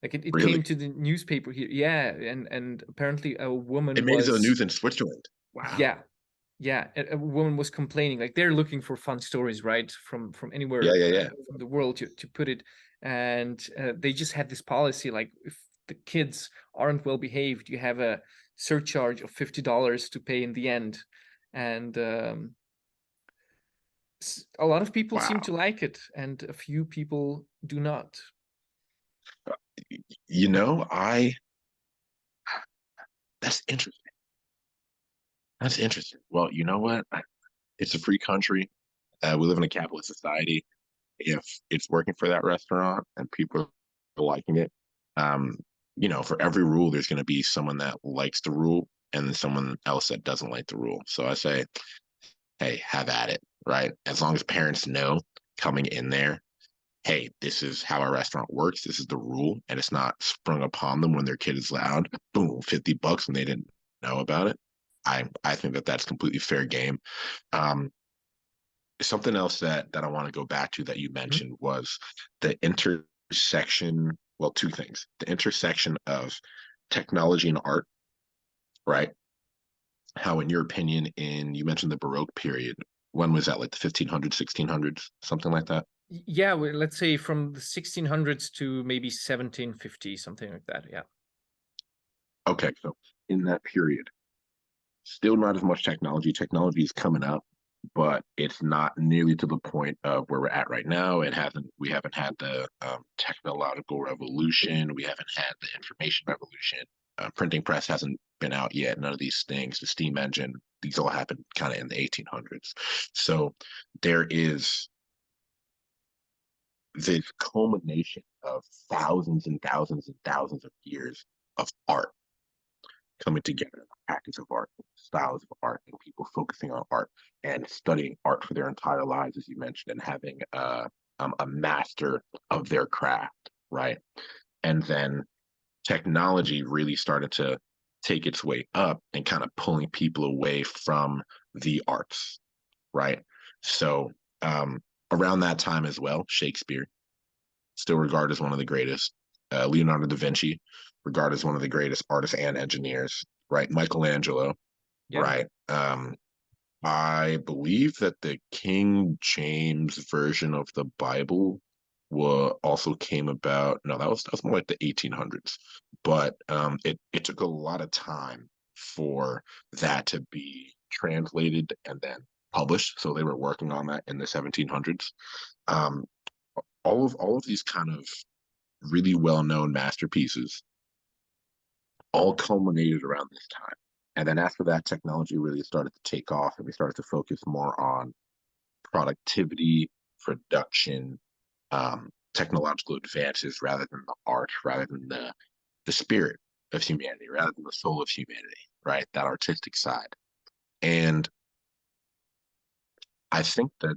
Like it came really, to the newspaper here. Yeah, and apparently a woman it made it to the was news in Switzerland. Wow. yeah, yeah, a woman was complaining. Like they're looking for fun stories, right? From Yeah, anywhere yeah, yeah. from the world to put it. And they just had this policy like if the kids aren't well behaved, you have a surcharge of $50 to pay in the end. And a lot of people seem Wow. to like it, and a few people do not. I that's interesting. That's interesting. Well, you know what? It's a free country. We live in a capitalist society. If it's working for that restaurant and people are liking it, um, for every rule, there's going to be someone that likes the rule and then someone else that doesn't like the rule. So I say, hey, have at it, right? As long as parents know coming in there, hey, this is how our restaurant works. This is the rule, and it's not sprung upon them when their kid is loud. Boom, $50 when they didn't know about it. I think that that's completely fair game. Um, Something else that I want to go back to that you Mhm. mentioned was the intersection. Well, two things: the intersection of technology and art, right? How, in your opinion, you mentioned the Baroque period. When was that? Like the 1500s, 1600s, something like that? Yeah, well, let's say from the 1600s to maybe 1750, something like that. Yeah. Okay, so in that period, still not as much technology. Technology is coming up, but it's not nearly to the point of where we're at right now. We haven't had the technological revolution. We haven't had the information revolution. Printing press hasn't been out yet. None of these things, the steam engine, these all happened kind of in the 1800s. So there is this culmination of thousands and thousands and thousands of years of art coming together, practice of art, styles of art, and people focusing on art and studying art for their entire lives, as you mentioned, and having a master of their craft, right? And then technology really started to take its way up and kind of pulling people away from the arts, right? So around that time as well, Shakespeare, still regarded as one of the greatest. Leonardo da Vinci, regarded as one of the greatest artists and engineers, right? Michelangelo, Yeah. right? I believe that the King James version of the Bible also came about. No, that was more like the 1800s, but it took a lot of time for that to be translated and then published. So they were working on that in the 1700s. Um, all of these kind of really well-known masterpieces all culminated around this time. And then after that, technology really started to take off and we started to focus more on productivity, production, technological advances rather than the art, rather than the spirit of humanity, rather than the soul of humanity, right? That artistic side. And I think that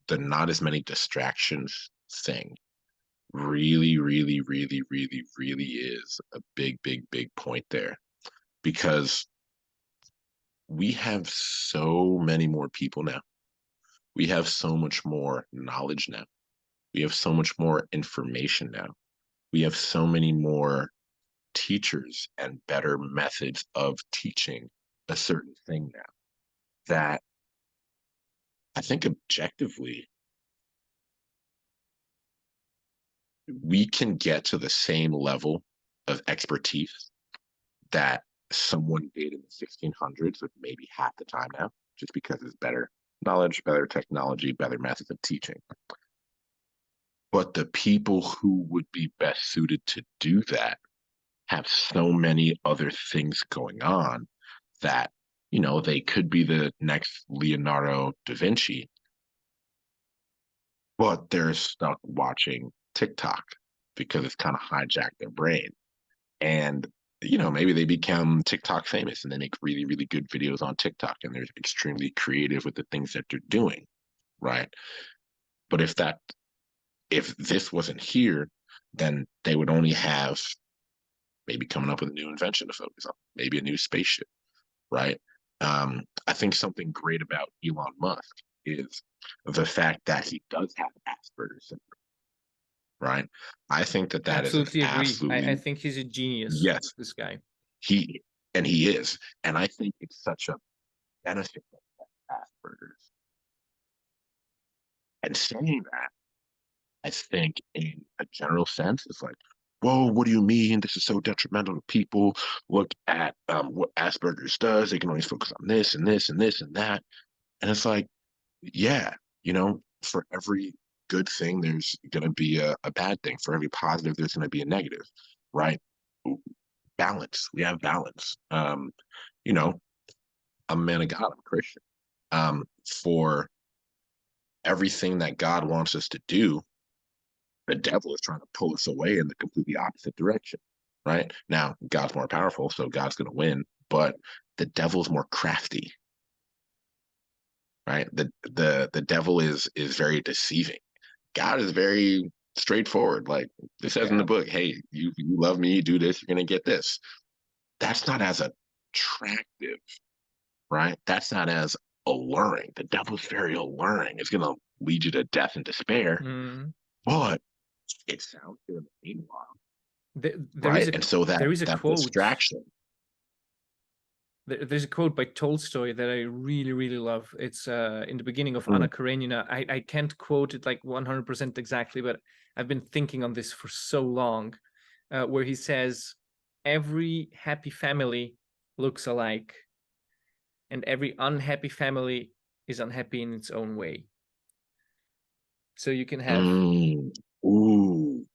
the not as many distractions thing really, really, really, really, really is a big, big, big point there because we have so many more people now. We have so much more knowledge now. We have so much more information now. We have so many more teachers and better methods of teaching a certain thing now that I think objectively we can get to the same level of expertise that someone did in the 1600s with maybe half the time now, just because it's better knowledge, better technology, better methods of teaching. But the people who would be best suited to do that have so many other things going on that, they could be the next Leonardo da Vinci, but they're stuck watching TikTok because it's kind of hijacked their brain. And maybe they become TikTok famous and they make really, really good videos on TikTok and they're extremely creative with the things that they're doing, right? But if this wasn't here, then they would only have maybe coming up with a new invention to focus on, maybe a new spaceship, right? I think something great about Elon Musk is the fact that he does have Asperger's syndrome, right? I think that is an Absolutely agree. I absolutely, think he's a genius, yes, this guy. he and he is, and I think it's such a benefit of Asperger's. And saying that, I think in a general sense, it's like, whoa, what do you mean? This is so detrimental to people. Look at what Asperger's does. They can always focus on this and this and this and that. And it's like, yeah, for every good thing, there's going to be a bad thing. For every positive, there's going to be a negative, right? Balance. We have balance. You know, I'm a man of God. I'm a Christian. For everything that God wants us to do, the devil is trying to pull us away in the completely opposite direction, right? Now, God's more powerful, so God's going to win, but the devil's more crafty, right? The devil is very deceiving. God is very straightforward. Like it says in the Yeah. book, hey, you love me, you do this, you're going to get this. That's not as attractive, right? That's not as alluring. The devil's very alluring. It's going to lead you to death and despair, Mm. but it sounds good in the meanwhile, There is right? a And so there is a that quote. distraction. There's a quote by Tolstoy that I really, really love. It's in the beginning of Anna Mm, Karenina. I can't quote it like 100% exactly, but I've been thinking on this for so long, where he says, every happy family looks alike, and every unhappy family is unhappy in its own way. So you can have mm, ooh,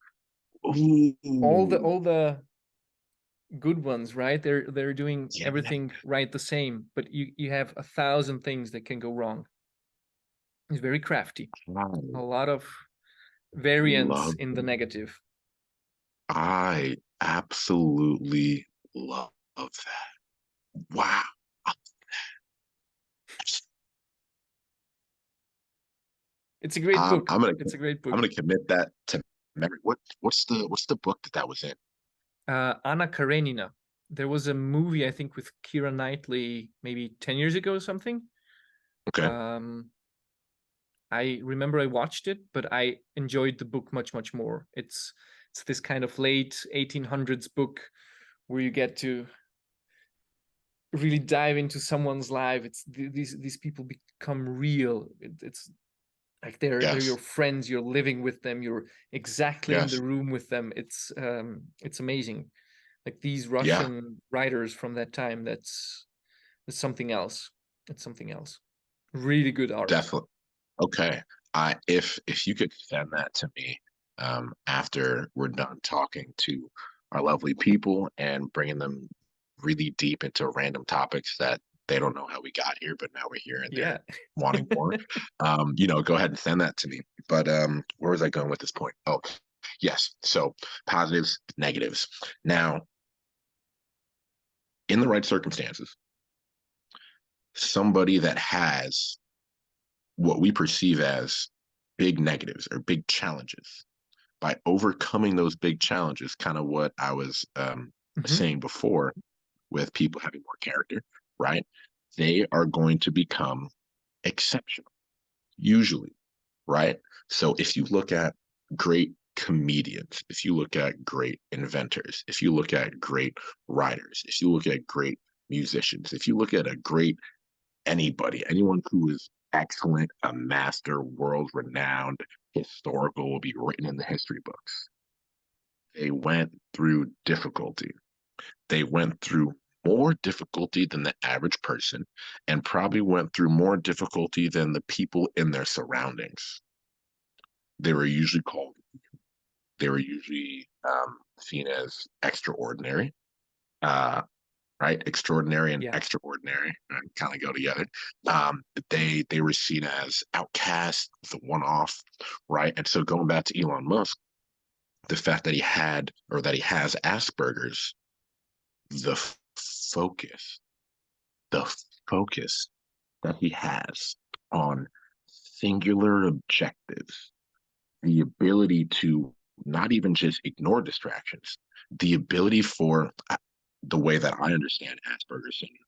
all ooh, the good ones, right? They're doing yeah, everything right the same, but you have 1,000 things that can go wrong. It's very crafty. A I lot of variance love in the that. negative. I absolutely love that. Wow. It's a great book. I'm gonna It's a great I'm book. gonna commit that to memory. What's the book that was in? Anna Karenina. There was a movie, I think, with Keira Knightley maybe 10 years ago or something. Okay. Um, I remember I watched it, but I enjoyed the book much, much more. It's this kind of late 1800s book where you get to really dive into someone's life. It's these people become real. It's like they're your Yes. friends. You're living with them. You're exactly in Yes. the room with them. It's amazing. Like these Yeah. Russian writers from that time. That's something else. It's something else. Really good art. Definitely. Okay. If you could send that to me after we're done talking to our lovely people and bringing them really deep into random topics that they don't know how we got here, but now we're here and they're Yeah. wanting more. Go ahead and send that to me. But where was I going with this point? Oh, yes. So positives, negatives. Now, in the right circumstances, somebody that has what we perceive as big negatives or big challenges by overcoming those big challenges, kind of what I was Mhm. saying before with people having more character, right? They are going to become exceptional, usually, right? So if you look at great comedians, if you look at great inventors, if you look at great writers, if you look at great musicians, if you look at a great anyone who is excellent, a master, world renowned, historical, will be written in the history books. They went through difficulty. They went through more difficulty than the average person and probably went through more difficulty than the people in their surroundings. They were usually called, they were usually seen as extraordinary. Uh, right? Extraordinary and Yeah. extraordinary kind of go together. They were seen as outcasts, the one off, right? And so going back to Elon Musk, the fact that he had or that he has Asperger's, the focus, the focus that he has on singular objectives, the ability to not even just ignore distractions, the ability for the way that I understand Asperger's syndrome,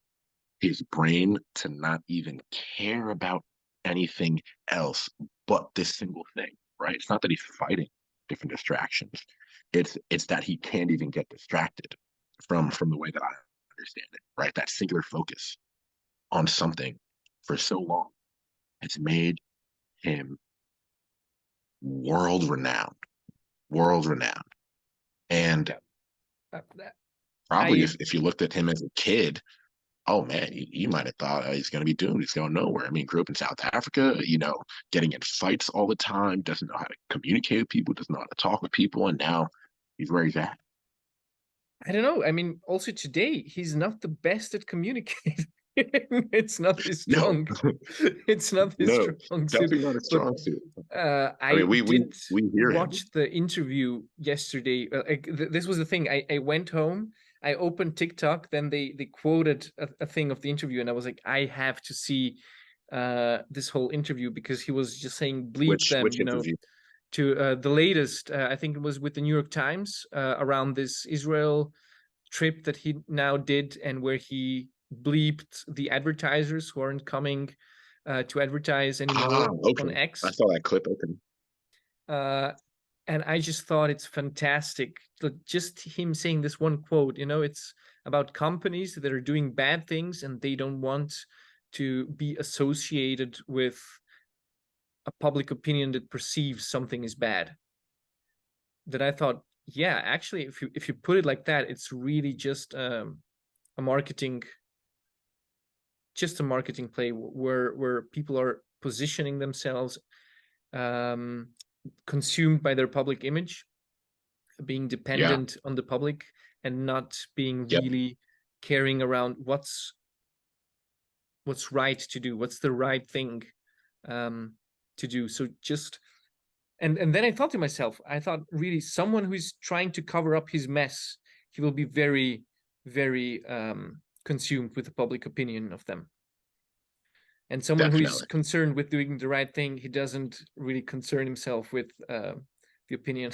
his brain to not even care about anything else but this single thing, right? It's not that he's fighting different distractions. It's that he can't even get distracted from the way that I understand it, right? That singular focus on something for so long has made him world renowned, world renowned. And Uh, probably I if you looked at him as a kid, oh man, you might have thought he's going to be doomed. He's going nowhere. I mean, grew up in South Africa, getting in fights all the time, doesn't know how to communicate with people, doesn't know how to talk with people, and now he's where he's at. I don't know. I mean, also today he's not the best at communicating. It's not his No, strong. It's not his no, strong suit. definitely not a But strong suit. I I mean, we we did we hear him. watch the interview yesterday. This was the thing. I went home. I opened TikTok. Then they quoted a thing of the interview, and I was like, I have to see this whole interview because he was just saying bleep them, Which interview? to the latest. I think it was with the New York Times around this Israel trip that he now did, and where he bleeped the advertisers who aren't coming to advertise Ah, anymore on okay. I X. saw that clip. Okay. Uh, and I just thought it's fantastic. Just him saying this one quote, it's about companies that are doing bad things and they don't want to be associated with a public opinion that perceives something is bad. That I thought, yeah, actually, if you put it like that, it's really just a marketing, just a marketing play where people are positioning themselves, um, consumed by their public image, being Yeah. dependent on the public, and not being Yep. really caring around what's right to do, what's the right thing to do. So just and then I thought to myself, I thought really someone who's trying to cover up his mess, he will be very, very consumed with the public opinion of them. And someone who is Definitely. concerned with doing the right thing, he doesn't really concern himself with the opinion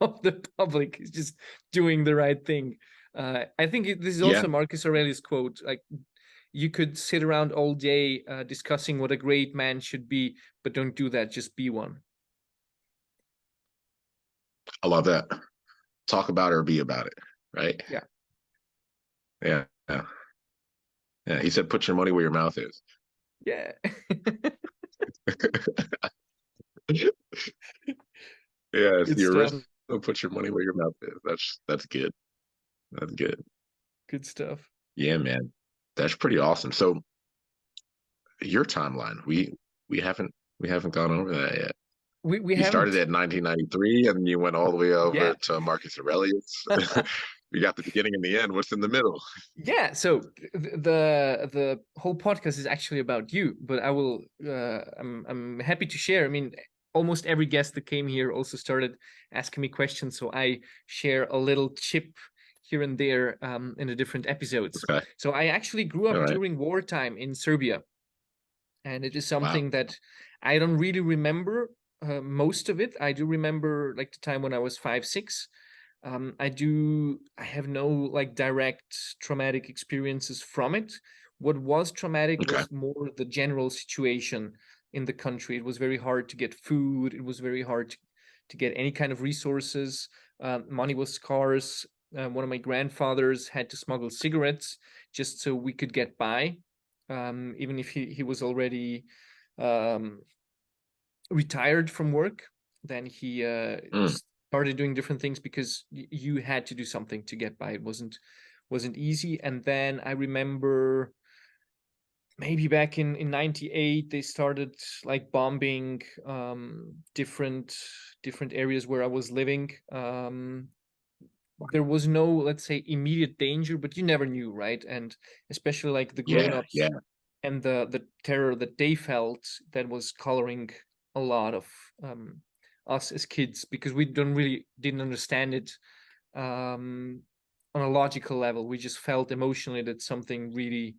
of the public. He's just doing the right thing. I think this is Yeah. also Marcus Aurelius' quote. Like, you could sit around all day discussing what a great man should be, but don't do that. Just be one. I love that. Talk about it or be about it. Right. Yeah. Yeah. Yeah. Yeah. He said, put your money where your mouth is. Yeah. Yes, Good you're stuff. rich. So put your money where your mouth is. That's good. That's good. Good stuff. Yeah, man. That's pretty awesome. So your timeline, we haven't gone over that yet. We You started haven't. at 1993 and you went all the way over Yeah. to Marcus Aurelius. We got the beginning and the end. What's in the middle? Yeah, so the whole podcast is actually about you, but I'm happy to share. I mean, almost every guest that came here also started asking me questions, so I share a little chip here and there in the different episodes. Okay. So I actually grew All up right. during wartime in Serbia, and it is Wow. something that I don't really remember most of it. I do remember like the time when I was 5, 6. I have no like direct traumatic experiences from it. What was traumatic Okay. was more the general situation in the country. It was very hard to get food. It was very hard to get any kind of resources. Money was scarce. One of my grandfathers had to smuggle cigarettes just so we could get by, even if he was already um, retired from work. Then he Mm, started doing different things because you had to do something to get by. It wasn't easy. And then I remember maybe back in 98 they started like bombing different areas where I was living. There was no, let's say, immediate danger, but you never knew, right? And especially like the yeah. grown-ups Yeah. and the terror that they felt, that was coloring a lot um us as kids, because we didn't understand it on a logical level. We just felt emotionally that something really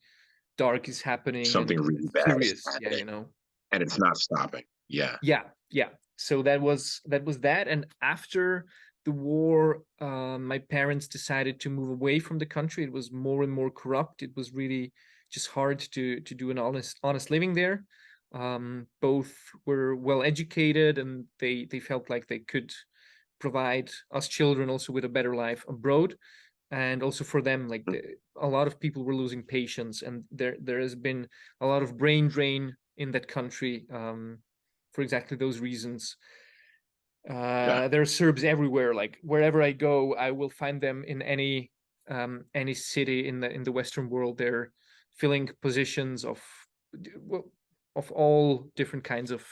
dark is happening Something and really bad is serious. Yeah, happening, you know. and it's not stopping. Yeah. Yeah, yeah. So that. And after the war, my parents decided to move away from the country. It was more and more corrupt. It was really just hard to do an honest living there. Both were well educated, and they felt like they could provide us children also with a better life abroad. And also for them, like a lot of people were losing patience, and there has been a lot of brain drain in that country, for exactly those reasons. Yeah. There are Serbs everywhere. Like wherever I go, I will find them in any city in the Western world. They're filling positions of all different kinds of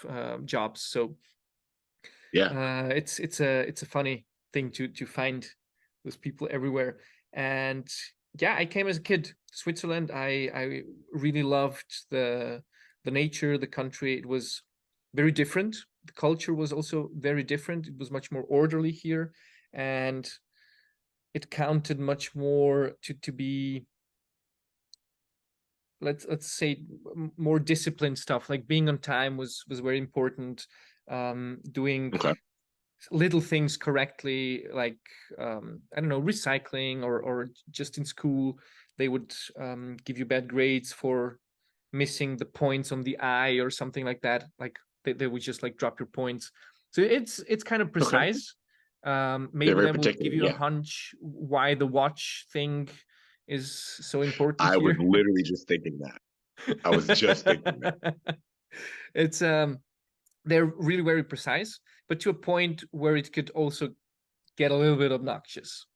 jobs. So Yeah. it's a funny thing to find those people everywhere. And yeah, I came as a kid to Switzerland. I really loved the nature, the country. It was very different. The culture was also very different. It was much more orderly here, and it counted much more to be, let's say, more disciplined stuff. Like being on time was very important. Doing Okay. little things correctly, like I don't know, recycling, or just in school they would give you bad grades for missing the points on the eye or something like that. Like they would just like drop your points. So it's kind of Okay. precise. They're Maybe very that will particular. give you a Yeah. hunch why the watch thing is so important I was here. literally just thinking that. I was just thinking that. It's they're really very precise, but to a point where it could also get a little bit obnoxious,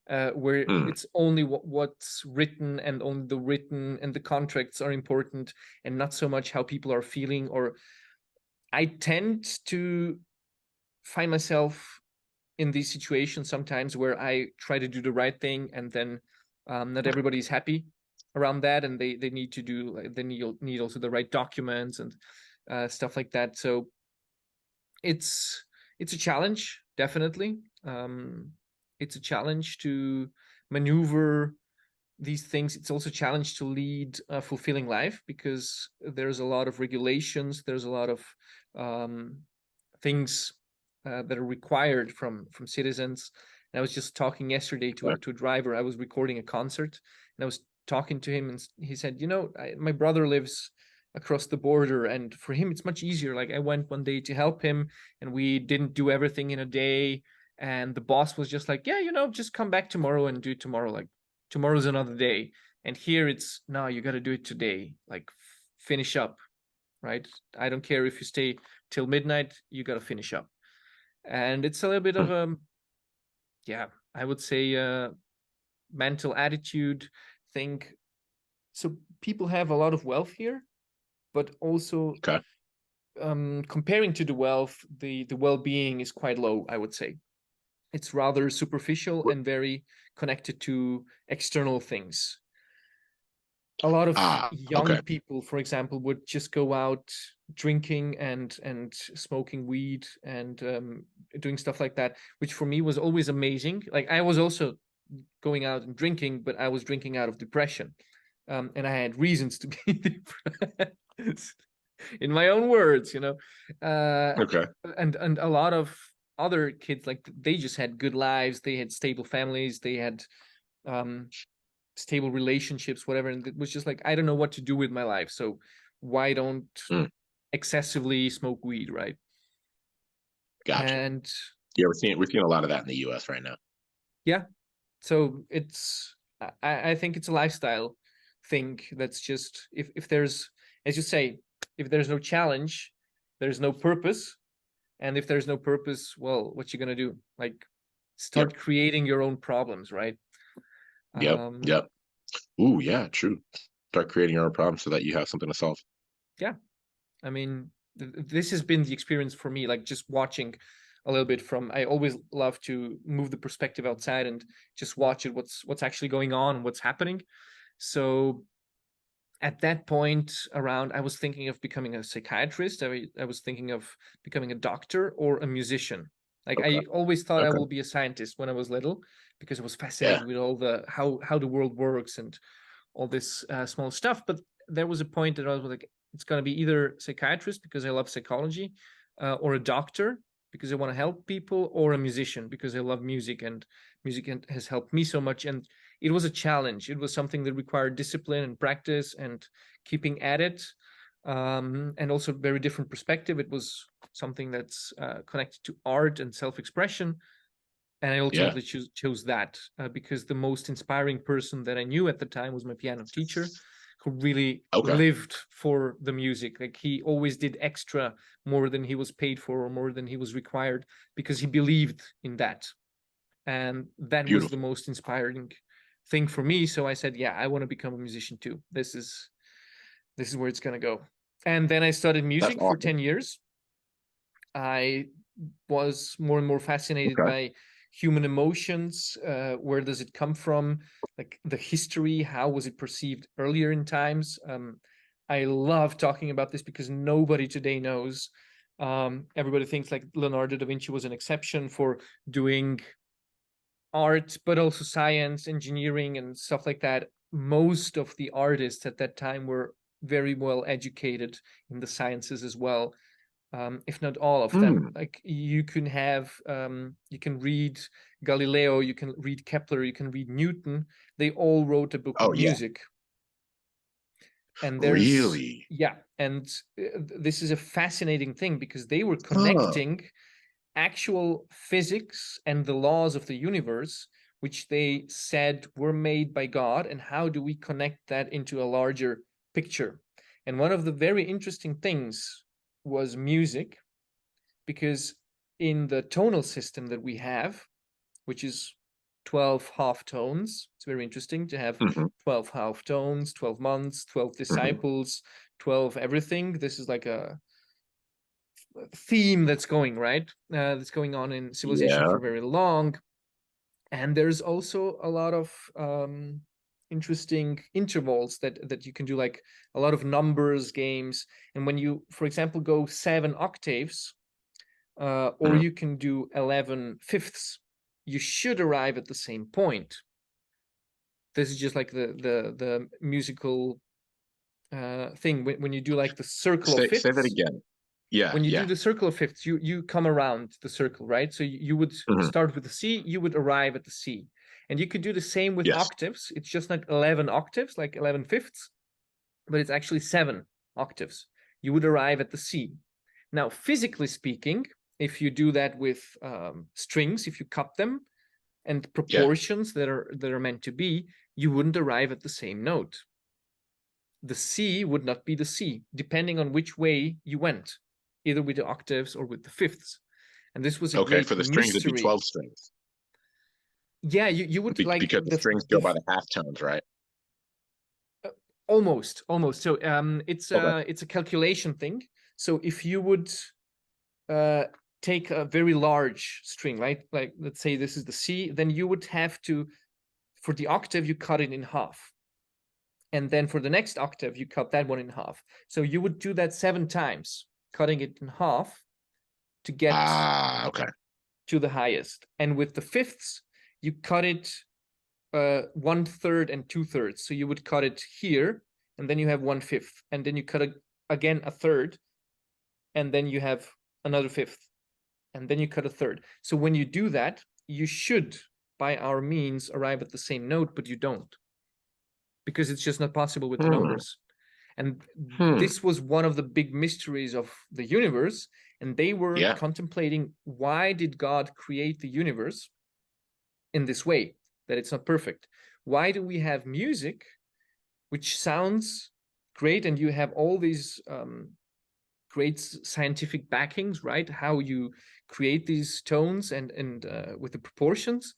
where Hmm. it's only what's written, and only the written and the contracts are important, and not so much how people are feeling. Or I tend to find myself in these situations sometimes where I try to do the right thing, and then not everybody's happy around that, and they need to do, like, they need also the right documents and stuff like that. So it's it's a challenge, definitely. It's a challenge to maneuver these things. It's also a challenge to lead a fulfilling life, because there's a lot of regulations, there's a lot of things that are required from citizens. And I was just talking yesterday to a driver. I was recording a concert, and I was talking to him, and he said, my brother lives across the border, and for him it's much easier. Like, I went one day to help him, and we didn't do everything in a day, and the boss was just like, yeah, just come back tomorrow and do it tomorrow. Like, tomorrow's another day. And here it's, no, you got to do it today. Like, finish up, right? I don't care if you stay till midnight, you got to finish up. And it's a little bit of a, yeah, I would say mental attitude thing. So people have a lot of wealth here, but also Okay. comparing to the wealth, the well-being is quite low, I would say. It's rather superficial and very connected to external things. A lot of young Okay. people, for example, would just go out drinking and smoking weed and doing stuff like that, which for me was always amazing. Like, I was also going out and drinking, but I was drinking out of depression, and I had reasons to be depressed, in my own words. Okay. And a lot of other kids, like, they just had good lives, they had stable families, they had um stable relationships, whatever. And it was just like, I don't know what to do with my life, so why don't Mm, excessively smoke weed, right? gotcha. And Yeah, we're seeing a lot of that in the U.S. right now. yeah, so I think it's a lifestyle thing. That's just, if there's, as you say, if there's no challenge, there's no purpose. And if there's no purpose, well, what you gonna do? Like, Yep. start creating your own problems, right? Yep. um Yep. Ooh, yeah, true. Start creating your own problems so that you have something to solve. yeah, I mean, this has been the experience for me, like, just watching a little bit from, I always love to move the perspective outside and just watch it, what's actually going on, what's happening. So at that point around, I was thinking of becoming a psychiatrist. I was thinking of becoming a doctor or a musician. Like Okay. I always thought I Okay. will be a scientist when I was little, because I was Yeah. fascinated with all the how the world works and all this small stuff. But there was a point that I was like, it's going to be either psychiatrist because I love psychology, or a doctor because I want to help people, or a musician because I love music, and music has helped me so much. And it was a challenge. It was something that required discipline and practice and keeping at it, and also very different perspective. It was something that's connected to art and self-expression, and I Yeah. ultimately chose that because the most inspiring person that I knew at the time was my piano teacher, who really Okay. lived for the music. Like he always did extra, more than he was paid for or more than he was required, because he believed in that, and that was the Beautiful. most inspiring thing for me. So I said, yeah, I want to become a musician too. This is where it's going to go. And then I studied That's music for awesome. 10 years. I was more and more fascinated Okay. by human emotions. Where does it come from? Like the history, how was it perceived earlier in times? I love talking about this because nobody today knows. Everybody thinks like Leonardo da Vinci was an exception for doing art, but also science, engineering, and stuff like that. Most of the artists at that time were very well educated in the sciences as well, if not all of them. Hmm. Like you can have, you can read Galileo, you can read Kepler, you can read Newton. They all wrote a book Oh on yeah. music. And there's, Really? yeah, and this is a fascinating thing because they were Huh. connecting actual physics and the laws of the universe, which they said were made by God, and how do we connect that into a larger picture. And one of the very interesting things was music, because in the tonal system that we have, which is 12 half tones, it's very interesting to have Hmm. 12 half tones, 12 months, 12 Hmm. disciples, 12 everything. This is like a theme that's going right, that's going on in civilization Yeah. for very long. And there's also a lot of interesting intervals that you can do, like a lot of numbers games. And when you, for example, go 7 octaves, or Hmm. you can do 11 fifths, you should arrive at the same point. This is just like the musical thing. When you do like the circle of Say that fifths, again. Yeah. when you do Yeah. the circle of fifths, you come around the circle, right? So you would Hmm. start with the C, you would arrive at the C. And you could do the same with Yes. octaves. It's just not 11 octaves, like 11 fifths, but it's actually 7 octaves. You would arrive at the C. Now, physically speaking, if you do that with strings, if you cut them and Yeah. proportions that are meant to be, you wouldn't arrive at the same note. The C would not be the C, depending on which way you went, either with the octaves or with the fifths. And this was a Okay. For great the strings, it'd be mystery. 12 strings Yeah, you would like because the strings go by the half tones, right? uh, almost. So Okay. it's a calculation thing. So if you would uh take a very large string, right? Like let's say this is the C, then you would have to, for the octave, you cut it in half. And then for the next octave, you cut that one in half. So you would do that 7 times, cutting it in half to get Ah, okay. to the highest. And with the fifths, you cut it 1/3 and 2/3. So you would cut it here, and then you have 1/5, and then you cut again a third, and then you have another fifth, and then you cut a third. So when you do that, you should, by our means, arrive at the same note, but you don't, because it's just not possible with the Hmm. numbers. And Hmm. this was one of the big mysteries of the universe. And they were Yeah. contemplating, why did God create the universe in this way, that it's not perfect? Why do we have music which sounds great, and you have all these great scientific backings, right? How you create these tones and with the proportions.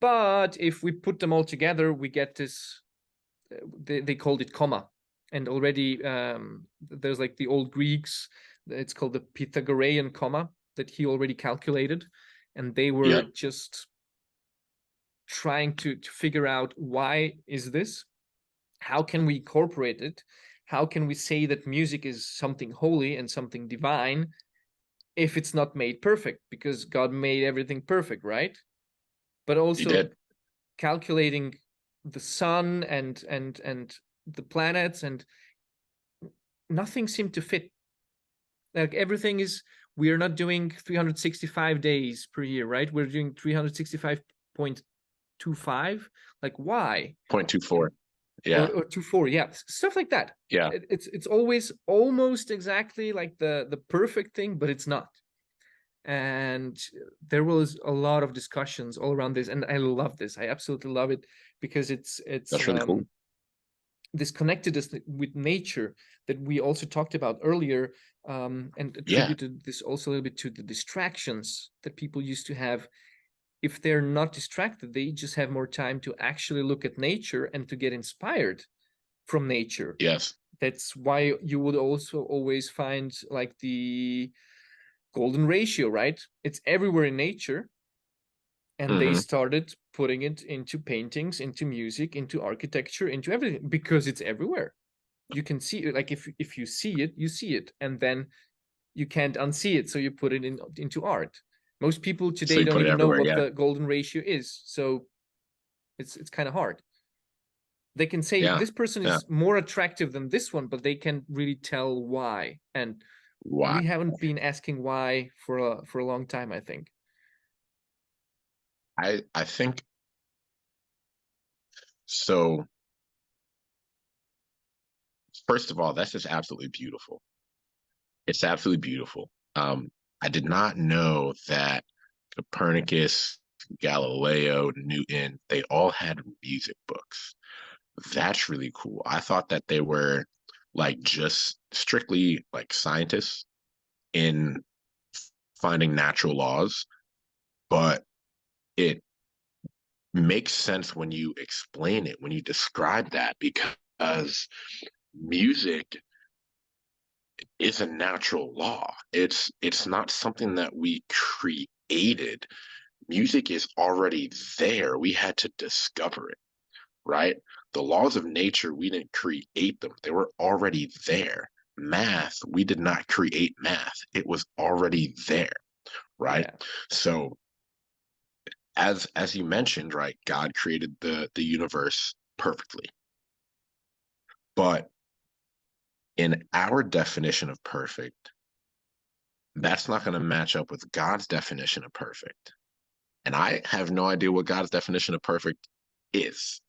But if we put them all together, we get this. They called it comma, and already there's like the old Greeks. It's called the Pythagorean comma that he already calculated, and they were Yeah. just trying to figure out, why is this. how can we incorporate it? How can we say that music is something holy and something divine if it's not made perfect? Because God made everything perfect, right? But He also did. calculating the sun and the planets, and nothing seemed to fit. Like everything is, we are not doing 365 days per year, right? We're doing 365.25. Like why? 0.24. or, Yeah. or 24, yeah, stuff like that. Yeah. It's always almost exactly like the perfect thing, but it's not. And there was a lot of discussions all around this, and I love this. I absolutely love it, because it's That's really cool. this connectedness with nature that we also talked about earlier, and Yeah. attributed this also a little bit to the distractions that people used to have. If they're not distracted, they just have more time to actually look at nature and to get inspired from nature. Yes. That's why you would also always find like the golden ratio, right? It's everywhere in nature. And they Hmm. started putting it into paintings, into music, into architecture, into everything, because it's everywhere. You can see it. Like if you see it, you see it, and then you can't unsee it. So you put it into art. Most people So today you don't put it even know everywhere. what Yeah. the golden ratio is. So it's kind of hard. They can say Yeah. this person Yeah. is more attractive than this one, but they can't really tell why. And Why? we haven't been asking why for a long time, I think. I think so. First of all, that's just absolutely beautiful. It's absolutely beautiful. I did not know that Copernicus, Galileo, Newton, they all had music books. That's really cool. I thought that they were like just strictly like scientists in finding natural laws, but it makes sense when you explain it, when you describe that, because music is a natural law. It's not something that we created. Music is already there. We had to discover it, right? The laws of nature, we didn't create them. They were already there. Math, we did not create math. It was already there, right? Yeah. So as you mentioned, right, God created the universe perfectly. But in our definition of perfect, that's not going to match up with God's definition of perfect. And I have no idea what God's definition of perfect is.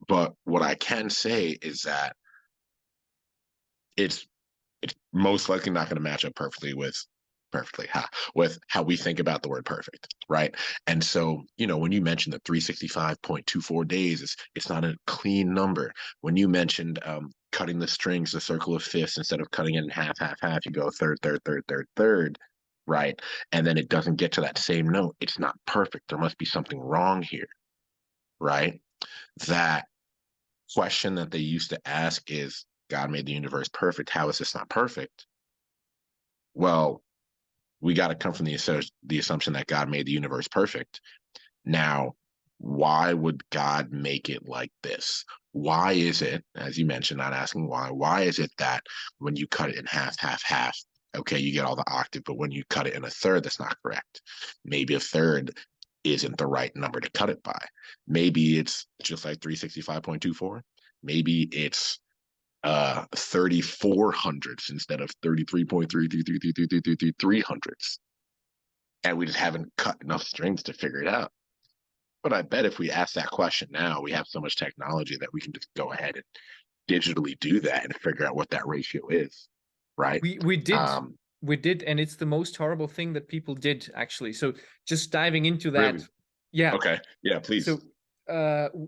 But what I can say is that it's it's most likely not going to match up with how we think about the word perfect, right? And so, when you mentioned the 365.24 days, it's not a clean number. When you mentioned cutting the strings, the circle of fifths, instead of cutting it in half, half, half, you go third, third, third, third, third, right? And then it doesn't get to that same note. It's not perfect. There must be something wrong here, right? That question that they used to ask is, God made the universe perfect. How is this not perfect? Well, we got to come from the assumption that God made the universe perfect. Now, why would God make it like this? Why is it, as you mentioned, not asking why is it that when you cut it in half, half, half, okay, you get all the octave, but when you cut it in a third, that's not correct. Maybe a third isn't the right number to cut it by. Maybe it's just like 365.24. Maybe it's 34 hundredths instead of 33.3333333 hundredths. And we just haven't cut enough strings to figure it out. But I bet if we ask that question now, we have so much technology that we can just go ahead and digitally do that and figure out what that ratio is, right? We did. Um, We did, and it's the most horrible thing that people did, actually. So just diving into that, really? yeah. Okay. Yeah, please. So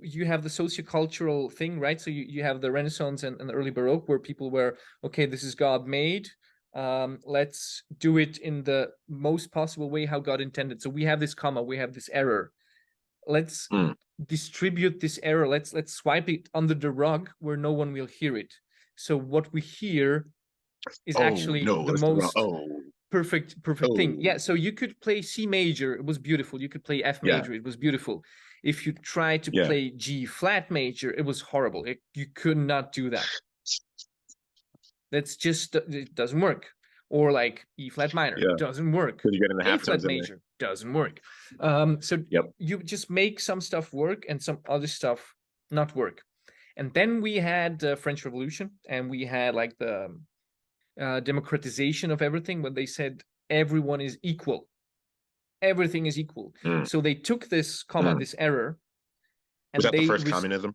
you have the sociocultural thing, right? So you have the Renaissance and the early Baroque, where people were, okay, this is God made. Let's do it in the most possible way how God intended. So we have this comma, we have this error. Let's Mm. distribute this error. Let's swipe it under the rug where no one will hear it. So what we hear is Oh, actually no, the it's the wrong. most Oh, perfect thing. Yeah, Oh, so you could play C major, it was beautiful. You could play F yeah, major, it was beautiful. If you tried to yeah, play G flat major, it was horrible. You could not do that. That's just, it doesn't work. Or like E flat minor, yeah. doesn't work. Because you're getting the A half flat tones in there. major doesn't work. So Yep. you just make some stuff work and some other stuff not work. And then we had the French Revolution, and we had like the democratization of everything, when they said everyone is equal, everything is equal. Mm, So they took this comma, mm. this error, Was and that the they first communism?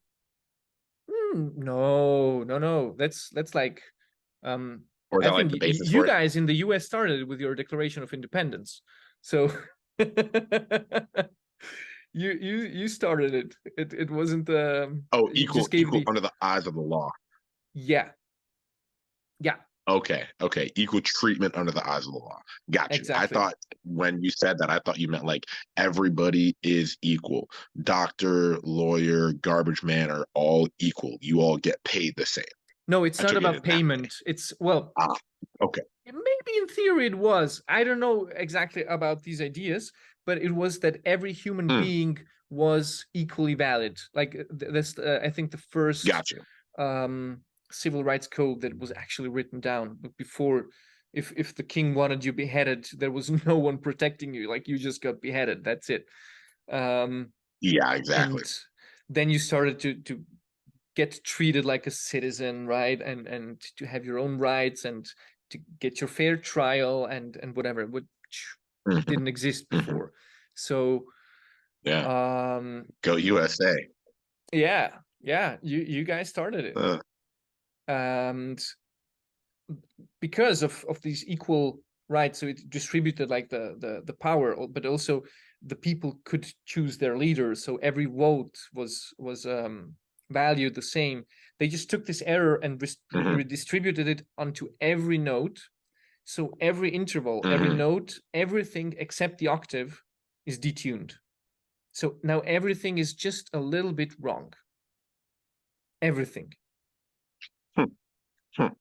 no, that's like um Or is I that like think the basis you for it? guys in the US started with your Declaration of Independence. So you started it. It wasn't Oh, you equal, just gave equal the, under the eyes of the law. yeah, yeah, Okay, okay. Equal treatment under the eyes of the law. Got you. I exactly. thought when you said that, I thought you meant like everybody is equal. Doctor, lawyer, garbage man are all equal. You all get paid the same. No, it's I not took it about in that way. payment. It's, well, Ah, okay. maybe in theory it was. I don't know exactly about these ideas, but it was that every human Mm, being was equally valid. Like that's I think the first got you. um, civil rights code that was actually written down. But before, if the king wanted you beheaded, there was no one protecting you. Like you just got beheaded. That's it. Um, Yeah, exactly. and then you started to get treated like a citizen, right? And to have your own rights and to get your fair trial and whatever, which Hmm. didn't exist Hmm. before. So Yeah. um Go USA. yeah, yeah, you guys started it. Uh, And because of these equal rights, so it distributed like the power, but also the people could choose their leaders, so every vote was valued the same. They just took this error and mhm, redistributed it onto every note. So every interval, every mhm. note, everything except the octave is detuned. So now everything is just a little bit wrong, everything, Hmm, hmm.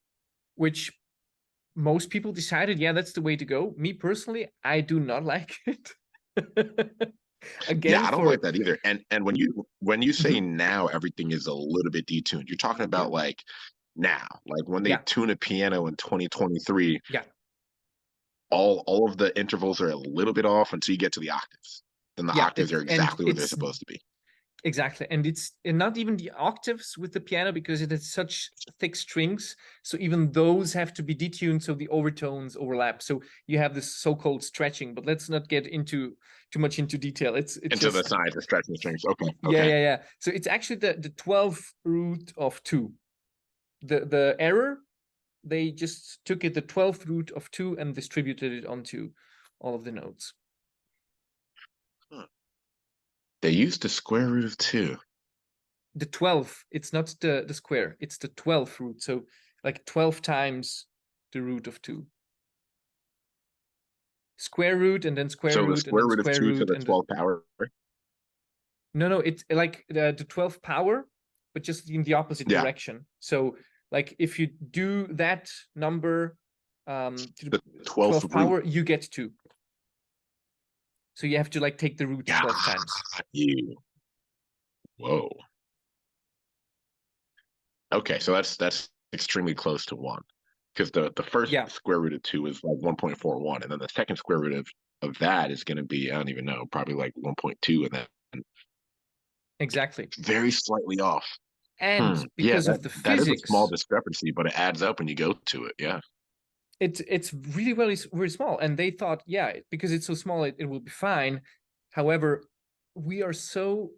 which most people decided, yeah, that's the way to go. Me personally, I do not like it. Yeah, Again, I don't like for that either. And when you say Mhm. now everything is a little bit detuned, you're talking Yeah, about like now, like when they yeah, tune a piano in 2023, yeah, all of the intervals are a little bit off until you get to the octaves. Then the yeah. octaves are And exactly where they're it's supposed to be. exactly, and it's and not even the octaves with the piano, because it has such thick strings. So even those have to be detuned so the overtones overlap. So you have this so-called stretching. But let's not get into too much into detail. It's Into the just, science of stretching the strings. Okay, yeah, okay. yeah, yeah. So it's actually the 12th root of 2. The error, they just took it the 12th root of 2 and distributed it onto all of the notes. Huh. They used the square root of two. The 12th, it's not the square, it's the 12th root. So like 12 times the root of 2. Square root and then square So the root and square then root of square two to root the and the, 12th power. no, it's like the 12th power, but just in the opposite Yeah, direction. So like if you do that number to the the 12th 12th root. power, you get 2. So you have to like take the root Got 12 times. you. Whoa. Okay, so that's extremely close to one. Because the first Yeah, square root of two is like 1.41, and then the second square root of that is going to be, I don't even know, probably like 1.2, and then exactly. very slightly off. And Hmm. Yeah, because of the that is a small physics, discrepancy, but it adds up when you go to it. Yeah. it's really very small. And they thought, yeah, because it's so small, it will be fine. However, we are so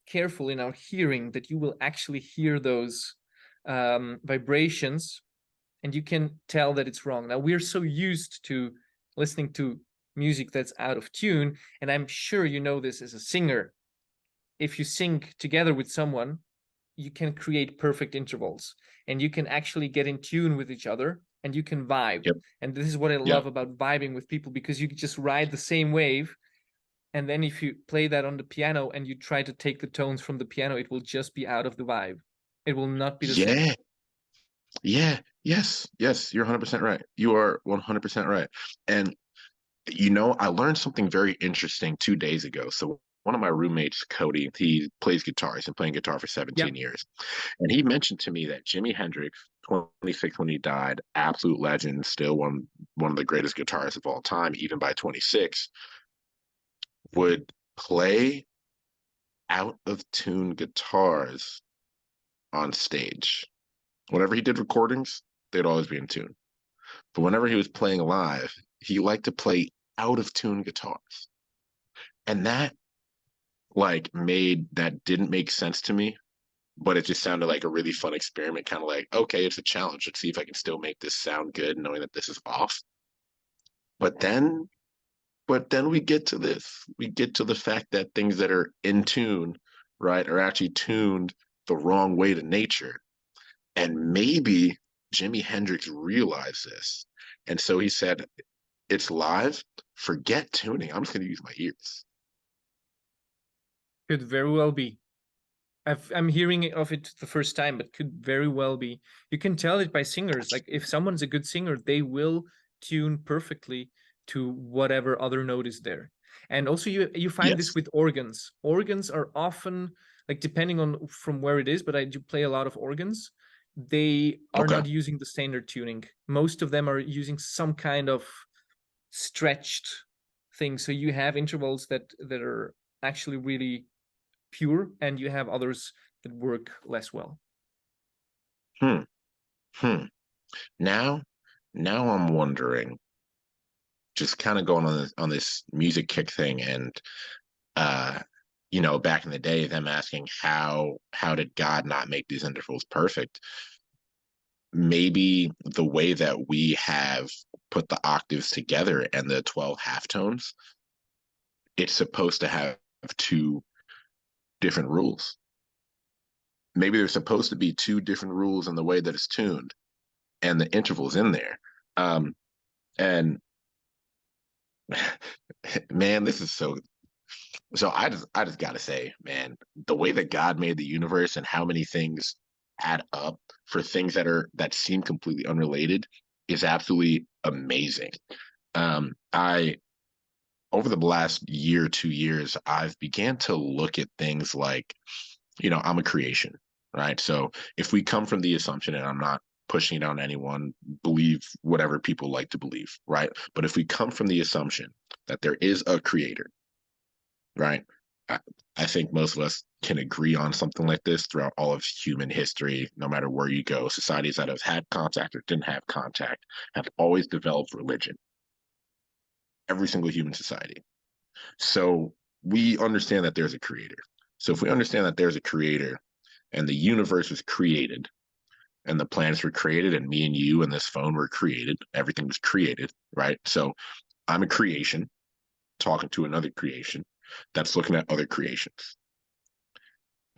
careful in our hearing that you will actually hear those vibrations, and you can tell that it's wrong. Now we're so used to listening to music that's out of tune, and I'm sure you know this as a singer. If you sing together with someone, you can create perfect intervals, and you can actually get in tune with each other, and you can vibe. Yep. And this is what I Yep. love about vibing with people, because you just ride the same wave. And then if you play that on the piano and you try to take the tones from the piano, it will just be out of the vibe. It will not be the same. Yeah. Yeah, yes, you're 100% right. You are 100% right. And I learned something very interesting 2 days ago. So one of my roommates, Cody, he plays guitar. He's been playing guitar for Yeah, 17 years. And he mentioned to me that Jimi Hendrix, 26 when he died, absolute legend, still one of the greatest guitarists of all time, even by 26, would play out of tune guitars on stage. Whenever he did recordings, they'd always be in tune. But whenever he was playing live, he liked to play out of tune guitars. And that that didn't make sense to me, but it just sounded like a really fun experiment, kind of like, okay, it's a challenge. Let's see if I can still make this sound good, knowing that this is off. But then we get to this. We get to the fact that things that are in tune, right, are actually tuned the wrong way to nature. And maybe Jimi Hendrix realized this. And so he said, it's live. Forget tuning. I'm just going to use my ears. could very well be. I'm hearing of it the first time, but could very well be. You can tell it by singers. Like if someone's a good singer, they will tune perfectly to whatever other note is there. And also you find this Yes. with organs. Organs are often like depending on from where it is, but I do play a lot of organs. They are Okay. not using the standard tuning. Most of them are using some kind of stretched thing. So you have intervals that are actually really pure, and you have others that work less well. Hmm. Hmm. Now, now I'm wondering, just kind of going on this music kick thing, and uh, back in the day, them asking how did God not make these intervals perfect? Maybe the way that we have put the octaves together and the 12 half tones, it's supposed to have two different rules. Maybe there's supposed to be two different rules in the way that it's tuned and the intervals in there. And man, this is so I just gotta say, man, the way that God made the universe and how many things add up for things that seem completely unrelated is absolutely amazing. I Over the last year, 2 years, I've began to look at things like, I'm a creation, right? So if we come from the assumption, and I'm not pushing it on anyone, believe whatever people like to believe, right? But if we come from the assumption that there is a creator, right? I, I think most of us can agree on something like this throughout all of human history, no matter where you go. Societies that have had contact or didn't have contact have always developed religion, every single human society. So we understand that there's a creator. So if we understand that there's a creator and the universe was created and the planets were created and me and you and this phone were created, everything was created, right? So I'm a creation talking to another creation that's looking at other creations.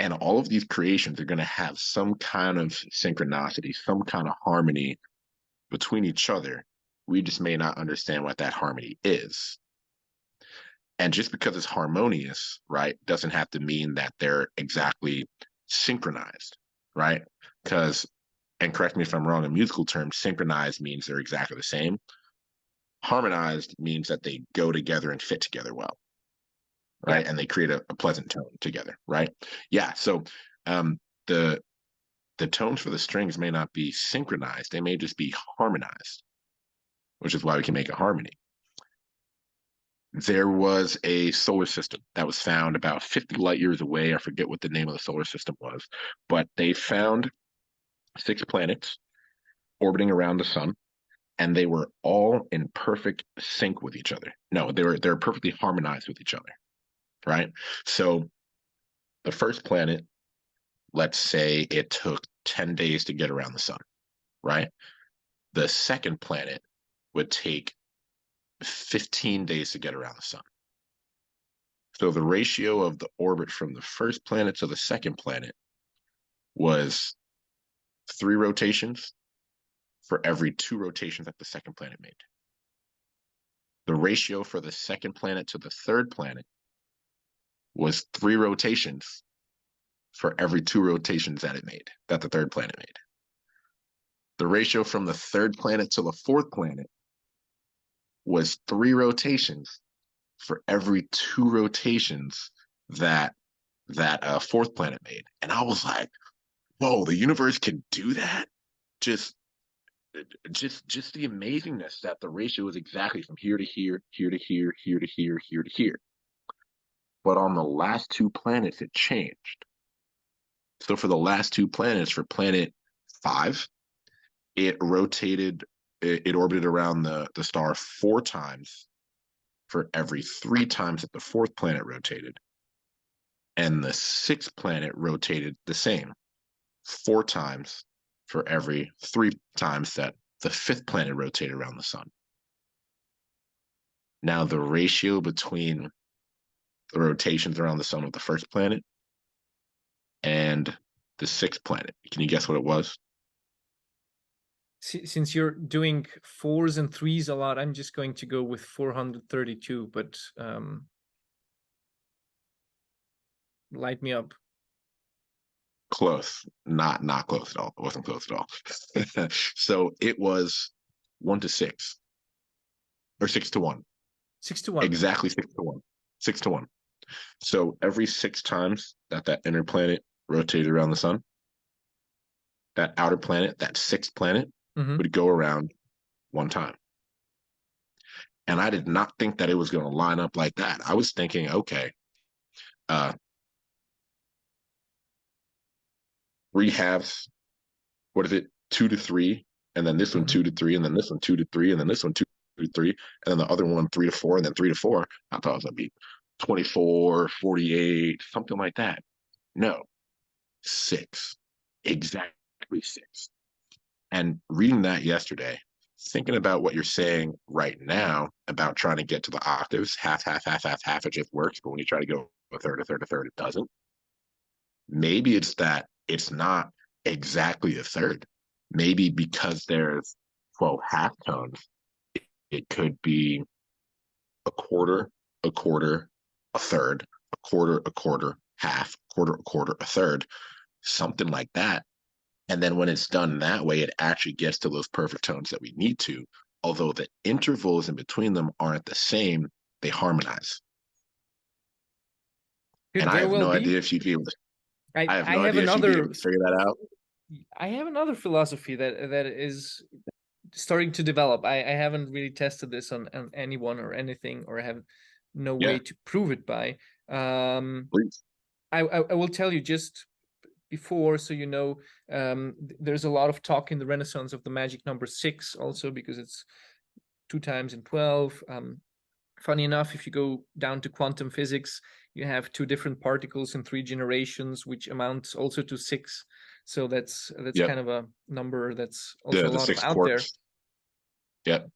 And all of these creations are going to have some kind of synchronicity, some kind of harmony between each other. We just may not understand what that harmony is. And just because it's harmonious, right, doesn't have to mean that they're exactly synchronized, right? Because, and correct me if I'm wrong in musical terms, synchronized means they're exactly the same. Harmonized means that they go together and fit together well, Yeah, right? And they create a pleasant tone together, right? Yeah. So um, the the tones for the strings may not be synchronized; they may just be harmonized, which is why we can make a harmony. There was a solar system that was found about 50 light years away. I forget what the name of the solar system was, but they found 6 planets orbiting around the sun, and they were all in perfect sync with each other. No, they were perfectly harmonized with each other, right? So the first planet, let's say it took 10 days to get around the sun, right? The second planet would take 15 days to get around the sun. So the ratio of the orbit from the first planet to the second planet was 3 rotations for every 2 rotations that the second planet made. The ratio for the second planet to the third planet was 3 rotations for every 2 rotations that it made, that the third planet made. The ratio from the third planet to the fourth planet was 3 rotations for every 2 rotations that fourth planet made. And I was like, whoa, the universe can do that? Just the amazingness that the ratio is exactly from here to here, here to here, here to here, here to here. But on the last 2 planets, it changed. So for the last 2 planets, for planet 5, it rotated, it orbited around the star 4 times for every 3 times that the fourth planet rotated. And the 6th planet rotated the same, 4 times for every 3 times that the 5th planet rotated around the sun. Now, the ratio between the rotations around the sun of the first planet and the 6th planet, can you guess what it was? Since you're doing 4s and 3s a lot, I'm just going to go with 432, but light me up. Close. Not close at all. It wasn't close at all. So it was 1 to 6. Or 6 to 1. 6 to 1. Exactly 6 to 1. 6 to 1. So every 6 times that inner planet rotated around the sun, that outer planet, that 6th planet, would go around 1 time. And I did not think that it was going to line up like that. I was thinking, okay, 3 halves, what is it, 2 to 3, and then this one 2 to 3, and then this one 2 to 3, and then this one 2 to 3, and then the other one 3 to 4, and then 3 to 4. I thought it was going to be 24, 48, something like that. No, 6. Exactly 6. And reading that yesterday, thinking about what you're saying right now about trying to get to the octaves, half, it just works. But when you try to go a third, it doesn't. Maybe it's that it's not exactly a third. Maybe because there's 12 half tones, it could be a quarter, a third, a quarter, half, a quarter, a third, something like that. And then when it's done that way, it actually gets to those perfect tones that we need to. Although the intervals in between them aren't the same, they harmonize. Could and I very have well no be. idea if you'd be able to. I have I no have idea if you'd be another able to figure that out. I have another philosophy that is starting to develop. I haven't really tested this on anyone or anything, or have no way to prove it by. Please. I will tell you just before, so you know, there's a lot of talk in the Renaissance of the magic number 6, also because it's 2 times in 12. Funny enough, if you go down to quantum physics, you have 2 different particles in 3 generations, which amounts also to 6. So that's kind of a number that's also a lot of out there. Yep.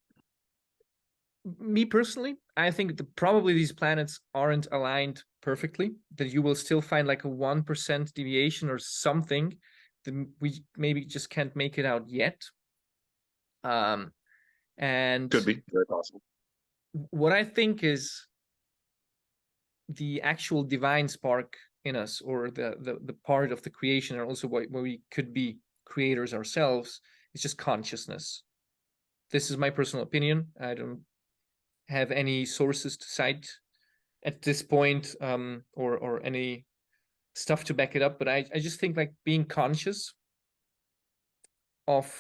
Me personally, I think that probably these planets aren't aligned perfectly, that you will still find like a 1% deviation or something that we maybe just can't make it out yet. And could be very possible. What I think is the actual divine spark in us, or the part of the creation, and also where we could be creators ourselves, is just consciousness. This is my personal opinion. I don't have any sources to cite at this point, or any stuff to back it up, but I just think like being conscious of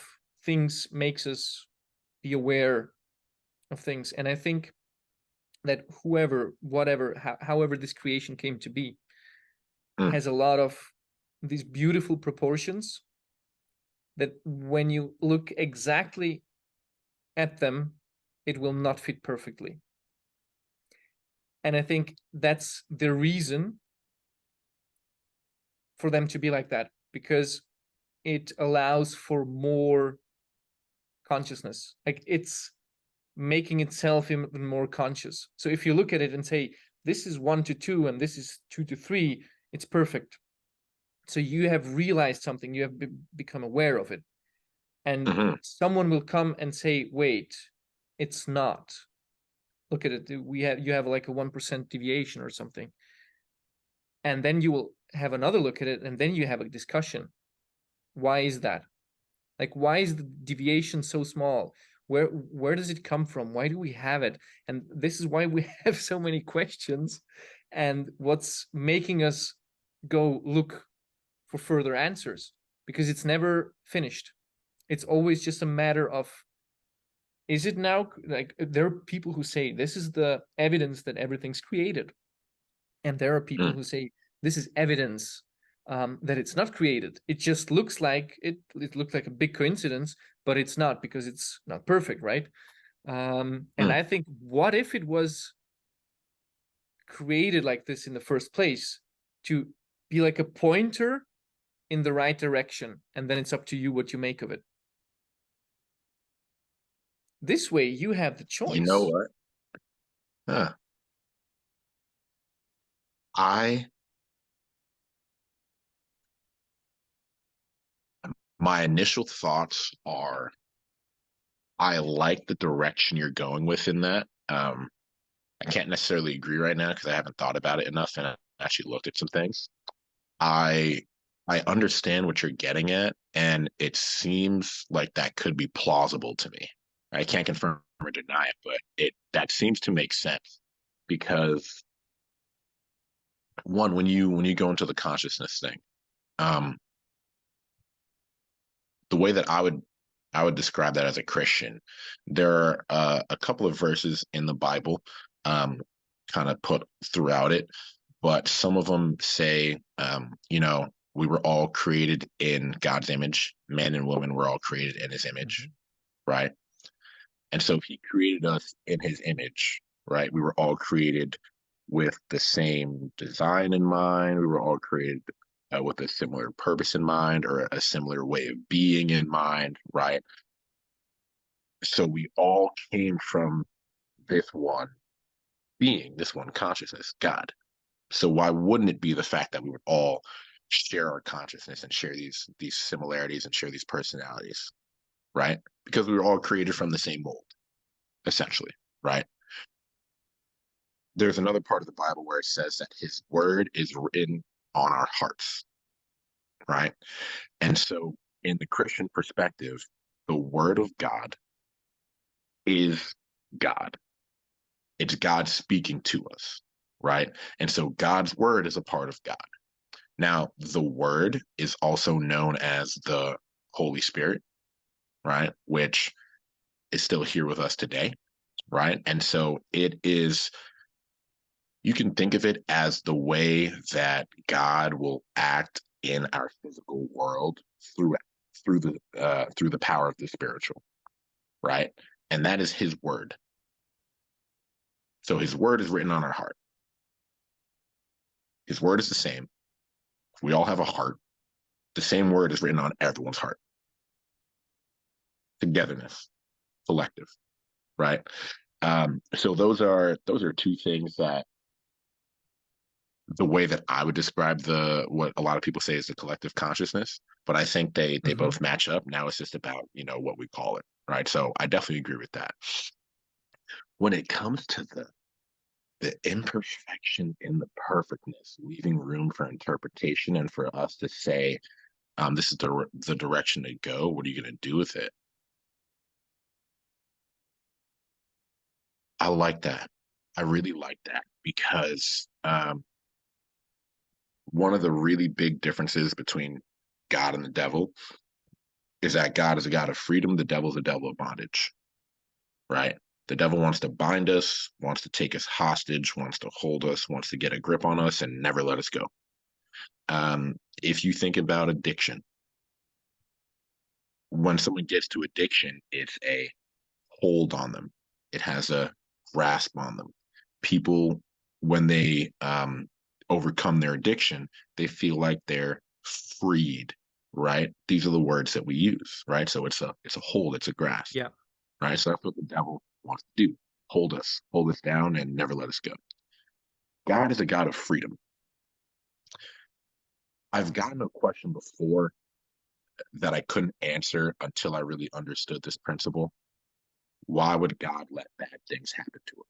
things makes us be aware of things. And I think that however this creation came to be, has a lot of these beautiful proportions that when you look exactly at them, it will not fit perfectly. And I think that's the reason for them to be like that, because it allows for more consciousness. Like, it's making itself even more conscious. So if you look at it and say, this is 1 to 2 and this is 2 to 3, it's perfect. So you have realized something, you have become aware of it. And someone will come and say, wait, it's not. Look at it. You have like a 1% deviation or something. And then you will have another look at it, and then you have a discussion. Why is that? Like, why is the deviation so small? Where does it come from? Why do we have it? And this is why we have so many questions, and what's making us go look for further answers, because it's never finished. It's always just a matter of, is it now, like, there are people who say this is the evidence that everything's created, and there are people Mm. who say this is evidence that it's not created. It just looks like it looked like a big coincidence, but it's not, because it's not perfect, right? And Mm. I think, what if it was created like this in the first place, to be like a pointer in the right direction, and then it's up to you what you make of it. This way you have the You know choice. what? Huh. I My initial thoughts are, I like the direction you're going with in that. I can't necessarily agree right now because I haven't thought about it enough and I actually looked at some things. I I understand what you're getting at, and it seems like that could be plausible to me. I can't confirm or deny it, but it that seems to make sense because one, when you go into the consciousness thing, um, the way that I would describe that as a Christian, there are a couple of verses in the Bible, um, kind of put throughout it, but some of them say, we were all created in God's image. Men and women were all created in His image, Mhm. right? And so He created us in His image, right? We were all created with the same design in mind. We were all created with a similar purpose in mind, or a similar way of being in mind, right? So we all came from this one being, this one consciousness, God. So why wouldn't it be the fact that we would all share our consciousness and share these similarities and share these personalities, right? Because we were all created from the same mold, essentially, right? There's another part of the Bible where it says that His word is written on our hearts, right? And so, in the Christian perspective, the word of God is God. It's God speaking to us, right? And so God's word is a part of God. Now, the word is also known as the Holy Spirit, right? Which is still here with us today, right? And so it is, you can think of it as the way that God will act in our physical world through through the power of the spiritual, right? And that is His word. So His word is written on our heart. His word is the same. We all have a heart. The same word is written on everyone's heart. Togetherness, collective, right? So those are two things that, the way that I would describe the what a lot of people say is the collective consciousness, but I think they Mhm. both match up. Now it's just about what we call it, right? So I definitely agree with that. When it comes to the imperfection in the perfectness, leaving room for interpretation and for us to say, this is the direction to go. What are you going to do with it? I like that. I really like that because one of the really big differences between God and the devil is that God is a God of freedom, the devil is a devil of bondage, right? The devil wants to bind us, wants to take us hostage, wants to hold us, wants to get a grip on us and never let us go. If you think about addiction, when someone gets to addiction, it's a hold on them. It has a grasp on them. People, when they overcome their addiction, they feel like they're freed, right? These are the words that we use, right? So it's a hold, it's a grasp, Yeah. right? So that's what the devil wants to do: hold us down, and never let us go. God is a God of freedom. I've gotten a question before that I couldn't answer until I really understood this principle. Why would God let bad things happen to us?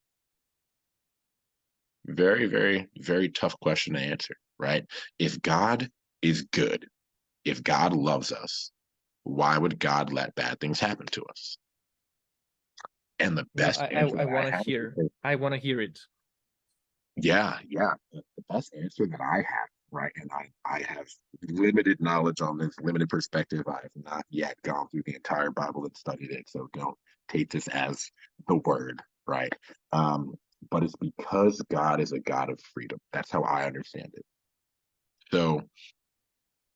Very, very, very tough question to answer, right? If God is good, if God loves us, Why would God let bad things happen to us? And the Well, best answer I that I want to have, hear. I want to hear it. yeah, yeah, the best answer that I have, right? And I have limited knowledge on this, limited perspective. I have not yet gone through the entire Bible and studied it, so don't take this as the word, right? Um, but it's because God is a God of freedom. That's how I understand it. So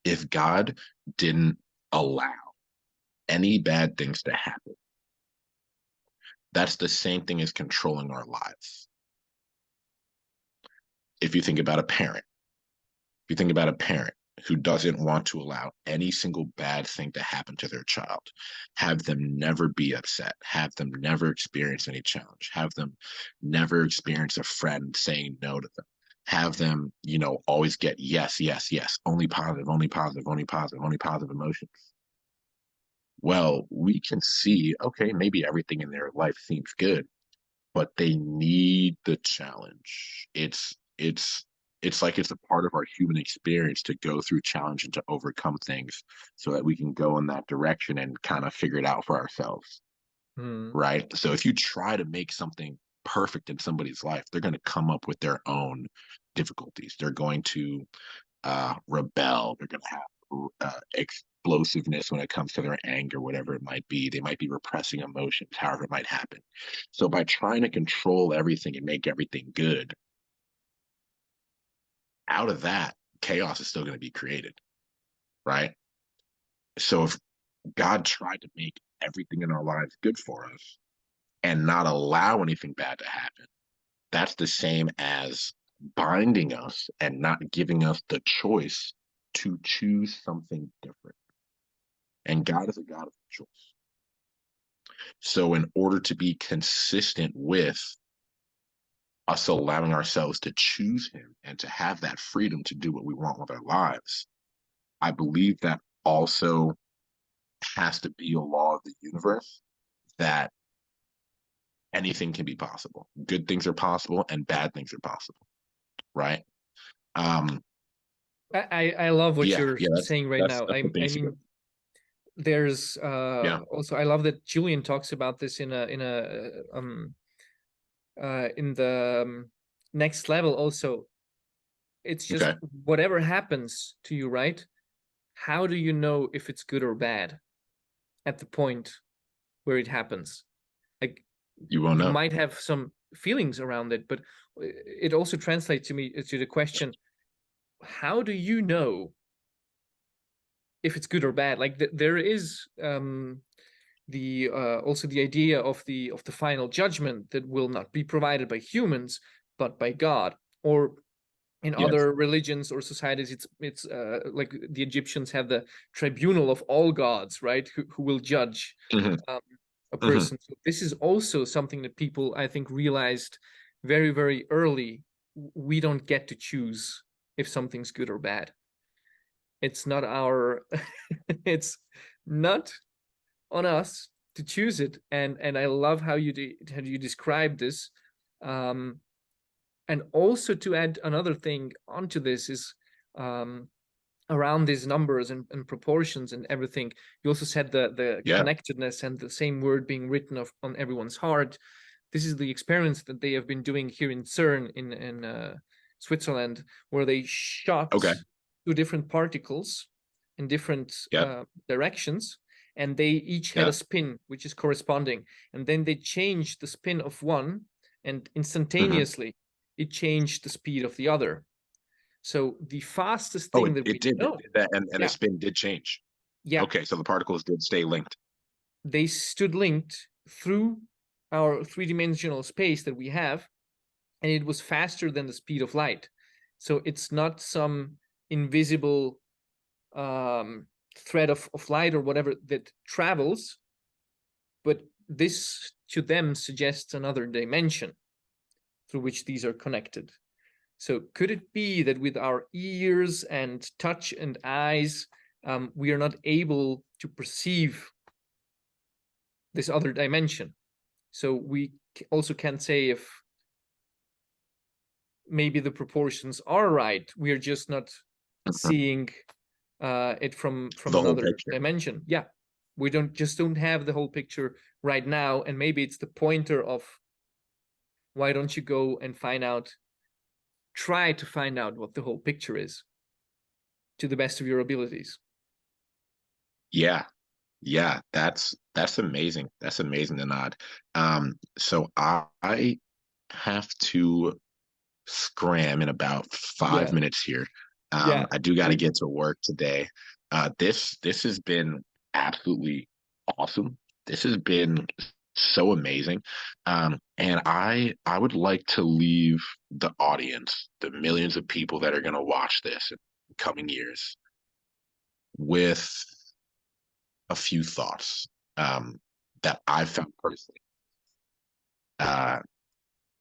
if God didn't allow any bad things to happen, that's the same thing as controlling our lives. If you think about a parent, if you think about a parent who doesn't want to allow any single bad thing to happen to their child, have them never be upset, have them never experience any challenge, have them never experience a friend saying no to them, have them, always get yes, yes, yes, only positive, only positive, only positive, only positive emotions. Well, we can see, okay, maybe everything in their life seems good, but they need the challenge. It's like it's a part of our human experience to go through challenge and to overcome things so that we can go in that direction and kind of figure it out for ourselves. Hmm. Right. So if you try to make something perfect in somebody's life, they're going to come up with their own difficulties. They're going to rebel. They're going to have explosiveness when it comes to their anger, whatever it might be. They might be repressing emotions, however it might happen. So by trying to control everything and make everything good, out of that, chaos is still going to be created, right? So if God tried to make everything in our lives good for us and not allow anything bad to happen, that's the same as binding us and not giving us the choice to choose something different. And God is a God of choice. So, in order to be consistent with us allowing ourselves to choose Him and to have that freedom to do what we want with our lives, I believe that also has to be a law of the universe that anything can be possible. Good things are possible and bad things are possible, right? Um, I love what yeah, you're yeah, that's saying right that's now. that's the I basic. mean, there's Yeah. also I love that Julian talks about this in the next level also. It's just Okay. whatever happens to you, right? How do you know if it's good or bad at the point where it happens? Like You won't you know. might have some feelings around it, but it also translates to me to the question, how do you know if it's good or bad? Like there is the also the idea of the final judgment that will not be provided by humans but by God. Or in Yes. other religions or societies, it's like the Egyptians have the tribunal of all gods, right, who will judge Hmm. um, a Hmm. person. So this is also something that people, I think, realized very, very early. We don't get to choose if something's good or bad. It's not our it's not on us to choose it. And I love how you describe this. um and also, to add another thing onto this, is um around these numbers and proportions and everything. You also said the Yeah. connectedness and the same word being written on everyone's heart. This is the experiments that they have been doing here in CERN in Switzerland, where they shot Okay. two different particles in different Yep. directions, and they each had a Yeah. spin which is corresponding. And then they changed the spin of one, and Hmm. instantaneously it changed the speed of the other. So the fastest Oh, thing that it we did. It know, did that, and the yeah, spin did change. yeah, Okay, so the particles did stay linked. they stood linked through our three-dimensional space that we have, and it was faster than the speed of light. So it's not some invisible thread of light or whatever that travels, but this to them suggests another dimension through which these are connected. So could it be that with our ears and touch and eyes, we are not able to perceive this other dimension? So we also can't say if maybe the proportions are right. We're just not Mhm. seeing it from The whole another picture. dimension. Yeah. We don't have the whole picture right now, and maybe it's the pointer of why don't you go and try to find out what the whole picture is to the best of your abilities. Yeah, yeah, that's amazing. That's amazing, Nenad. So I have to scram in about five Yeah, minutes here. yeah. I do got to get to work today. This has been absolutely awesome. This has been so amazing. And I would like to leave the audience, the millions of people that are going to watch this in coming years, with a few thoughts that I've found personally. Uh,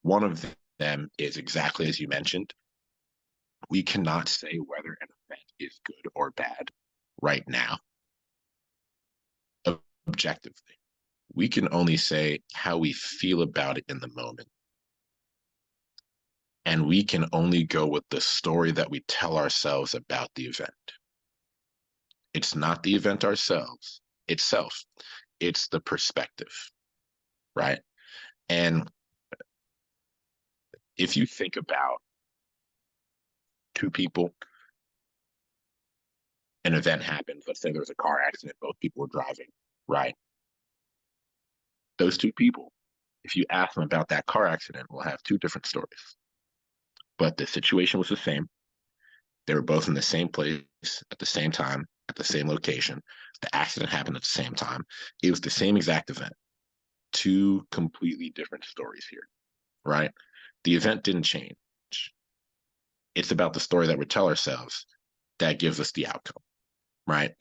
One of them is exactly as you mentioned. We cannot say whether an event is good or bad right now, objectively. We can only say how we feel about it in the moment. And we can only go with the story that we tell ourselves about the event. It's not the event ourselves itself, it's the perspective, right? And if you think about two people, an event happens, let's say there was a car accident, both people were driving, right? Those two people, if you ask them about that car accident, will have two different stories. But the situation was the same. They were both in the same place at the same time, at the same location. The accident happened at the same time. It was the same exact event. Two completely different stories here, right? The event didn't change. It's about the story that we tell ourselves that gives us the outcome, right?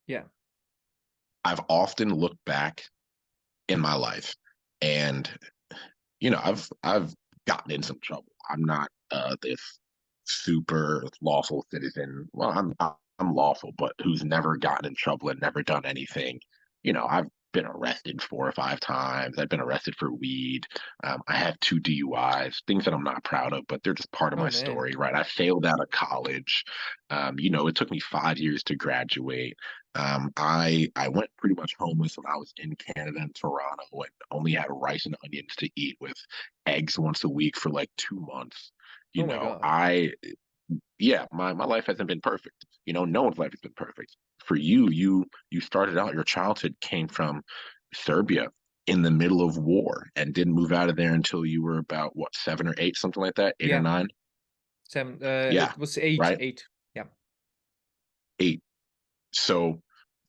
Yeah. I've often looked back in my life and I've gotten in some trouble. I'm not this super lawful citizen. Well, I'm lawful, but who's never gotten in trouble and never done anything. I've been arrested 4 or 5 times. I've been arrested for weed. I have 2 DUIs, things that I'm not proud of, but they're just part of Oh my man. story, right? I failed out of college. It took me 5 years to graduate. I went pretty much homeless when I was in Canada and Toronto and only had rice and onions to eat with eggs once a week for like 2 months. You Oh my know, God. I yeah, my life hasn't been perfect. No one's life has been perfect. For you started out, your childhood came from Serbia in the middle of war and didn't move out of there until you were about what, 7 or 8, something like that, eight or Yeah. nine. Seven. Yeah, It was eight. right. Eight. Yeah. 8. So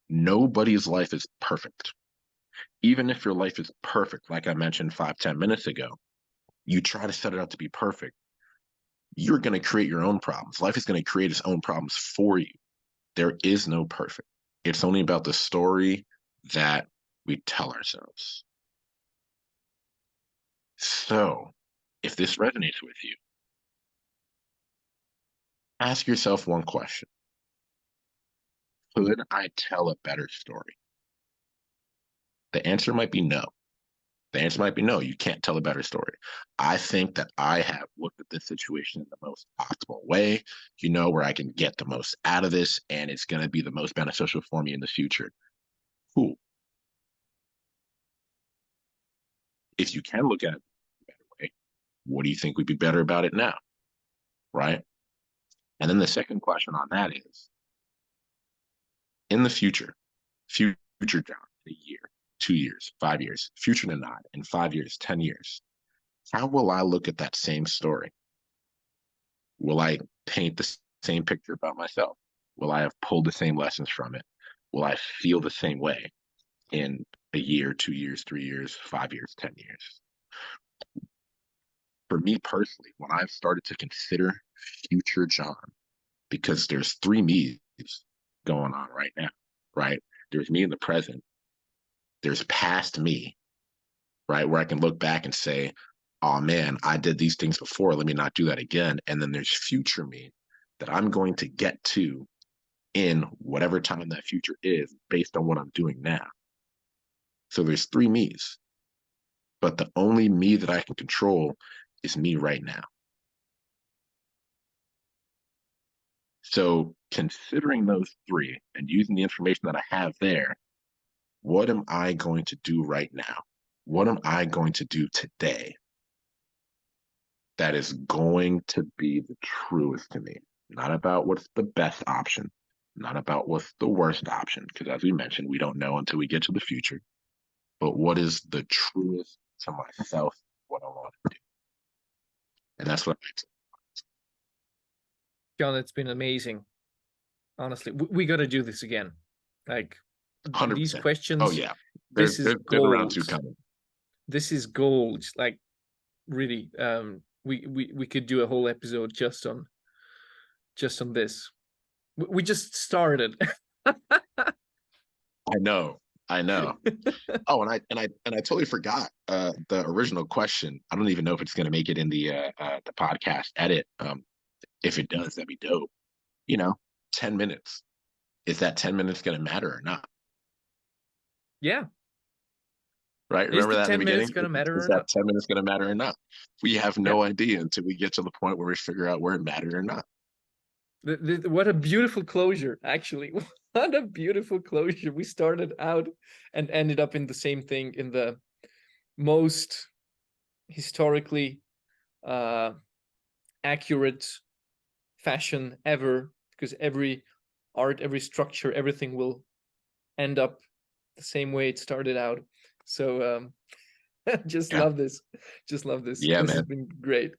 nobody's life is perfect. Even if your life is perfect, like I mentioned 5, 10 minutes ago, you try to set it out to be perfect, you're going to create your own problems. Life is going to create its own problems for you. There is no perfect. It's only about the story that we tell ourselves. So, if this resonates with you, ask yourself one question. Could I tell a better story? The answer might be no. The answer might be no, you can't tell a better story. I think that I have looked at this situation in the most optimal way, where I can get the most out of this and it's going to be the most beneficial for me in the future. Cool. If you can look at it a better way, what do you think would be better about it now? Right. And then the second question on that is, in the future John, in a year, 2 years, 5 years, future Nenad, in 5 years, 10 years, how will I look at that same story? Will I paint the same picture about myself? Will I have pulled the same lessons from it? Will I feel the same way in a year, 2 years, 3 years, 5 years, 10 years? For me personally, when I've started to consider future John, because there's three me's going on right now, right? There's me in the present, there's past me, right? Where I can look back and say, oh man, I did these things before. Let me not do that again. And then there's future me that I'm going to get to in whatever time that future is based on what I'm doing now. So there's three me's, but the only me that I can control is me right now. So considering those three and using the information that I have there, what am I going to do right now? What am I going to do today that is going to be the truest to me? Not about what's the best option, not about what's the worst option, because as we mentioned, we don't know until we get to the future, but what is the truest to myself, what I want to do. And that's what I John, it's been amazing. Honestly, we got to do this again. Like these 100%. Oh, questions, yeah. this is There's a round gold. two coming. This is gold. Like really, we could do a whole episode just on this. We just started. I know. I know. Oh, and I totally forgot the original question. I don't even know if it's going to make it in the podcast edit. If it does, that'd be dope. You know, 10 minutes. Is that 10 minutes going to matter or not? Yeah. Right? Is Remember the that in the 10 beginning? minutes going to matter Is or that not? 10 minutes going to matter or not? We have Yeah. no idea until we get to the point where we figure out where it mattered or not. What a beautiful closure, actually. What a beautiful closure. We started out and ended up in the same thing in the most historically accurate fashion ever, because every art, every structure, everything will end up the same way it started out. So just Yeah. love this. Just love this. Yeah, This has man. been great.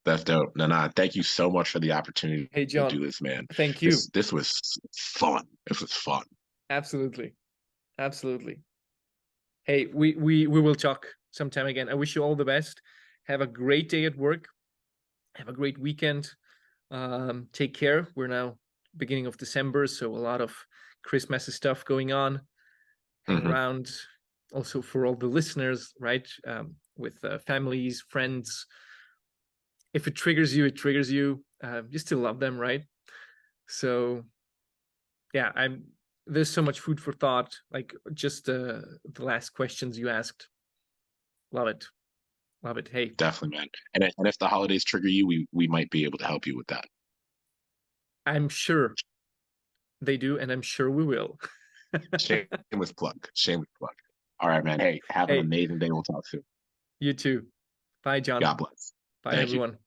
That's dope. Nah. Thank you so much for the opportunity Hey, to John, do this, man. thank you. This was fun. This was fun. Absolutely. Absolutely. Hey, we will talk sometime again. I wish you all the best. Have a great day at work. Have a great weekend. Take care. We're now beginning of December, so a lot of Christmas stuff going on. Hang Hmm. around. Also for all the listeners, right? With families, friends. If it triggers you, it triggers you. You still love them, right? So yeah, there's so much food for thought. Like just the last questions you asked. Love it. Love it. Hey, Definitely, man. And if the holidays trigger you, we might be able to help you with that. I'm sure they do, and I'm sure we will. Shameless plug. Shameless plug. All right, man. Hey, have an Hey, amazing day. We'll talk soon. you too. Bye, John. God bless. Bye, Thank you. everyone.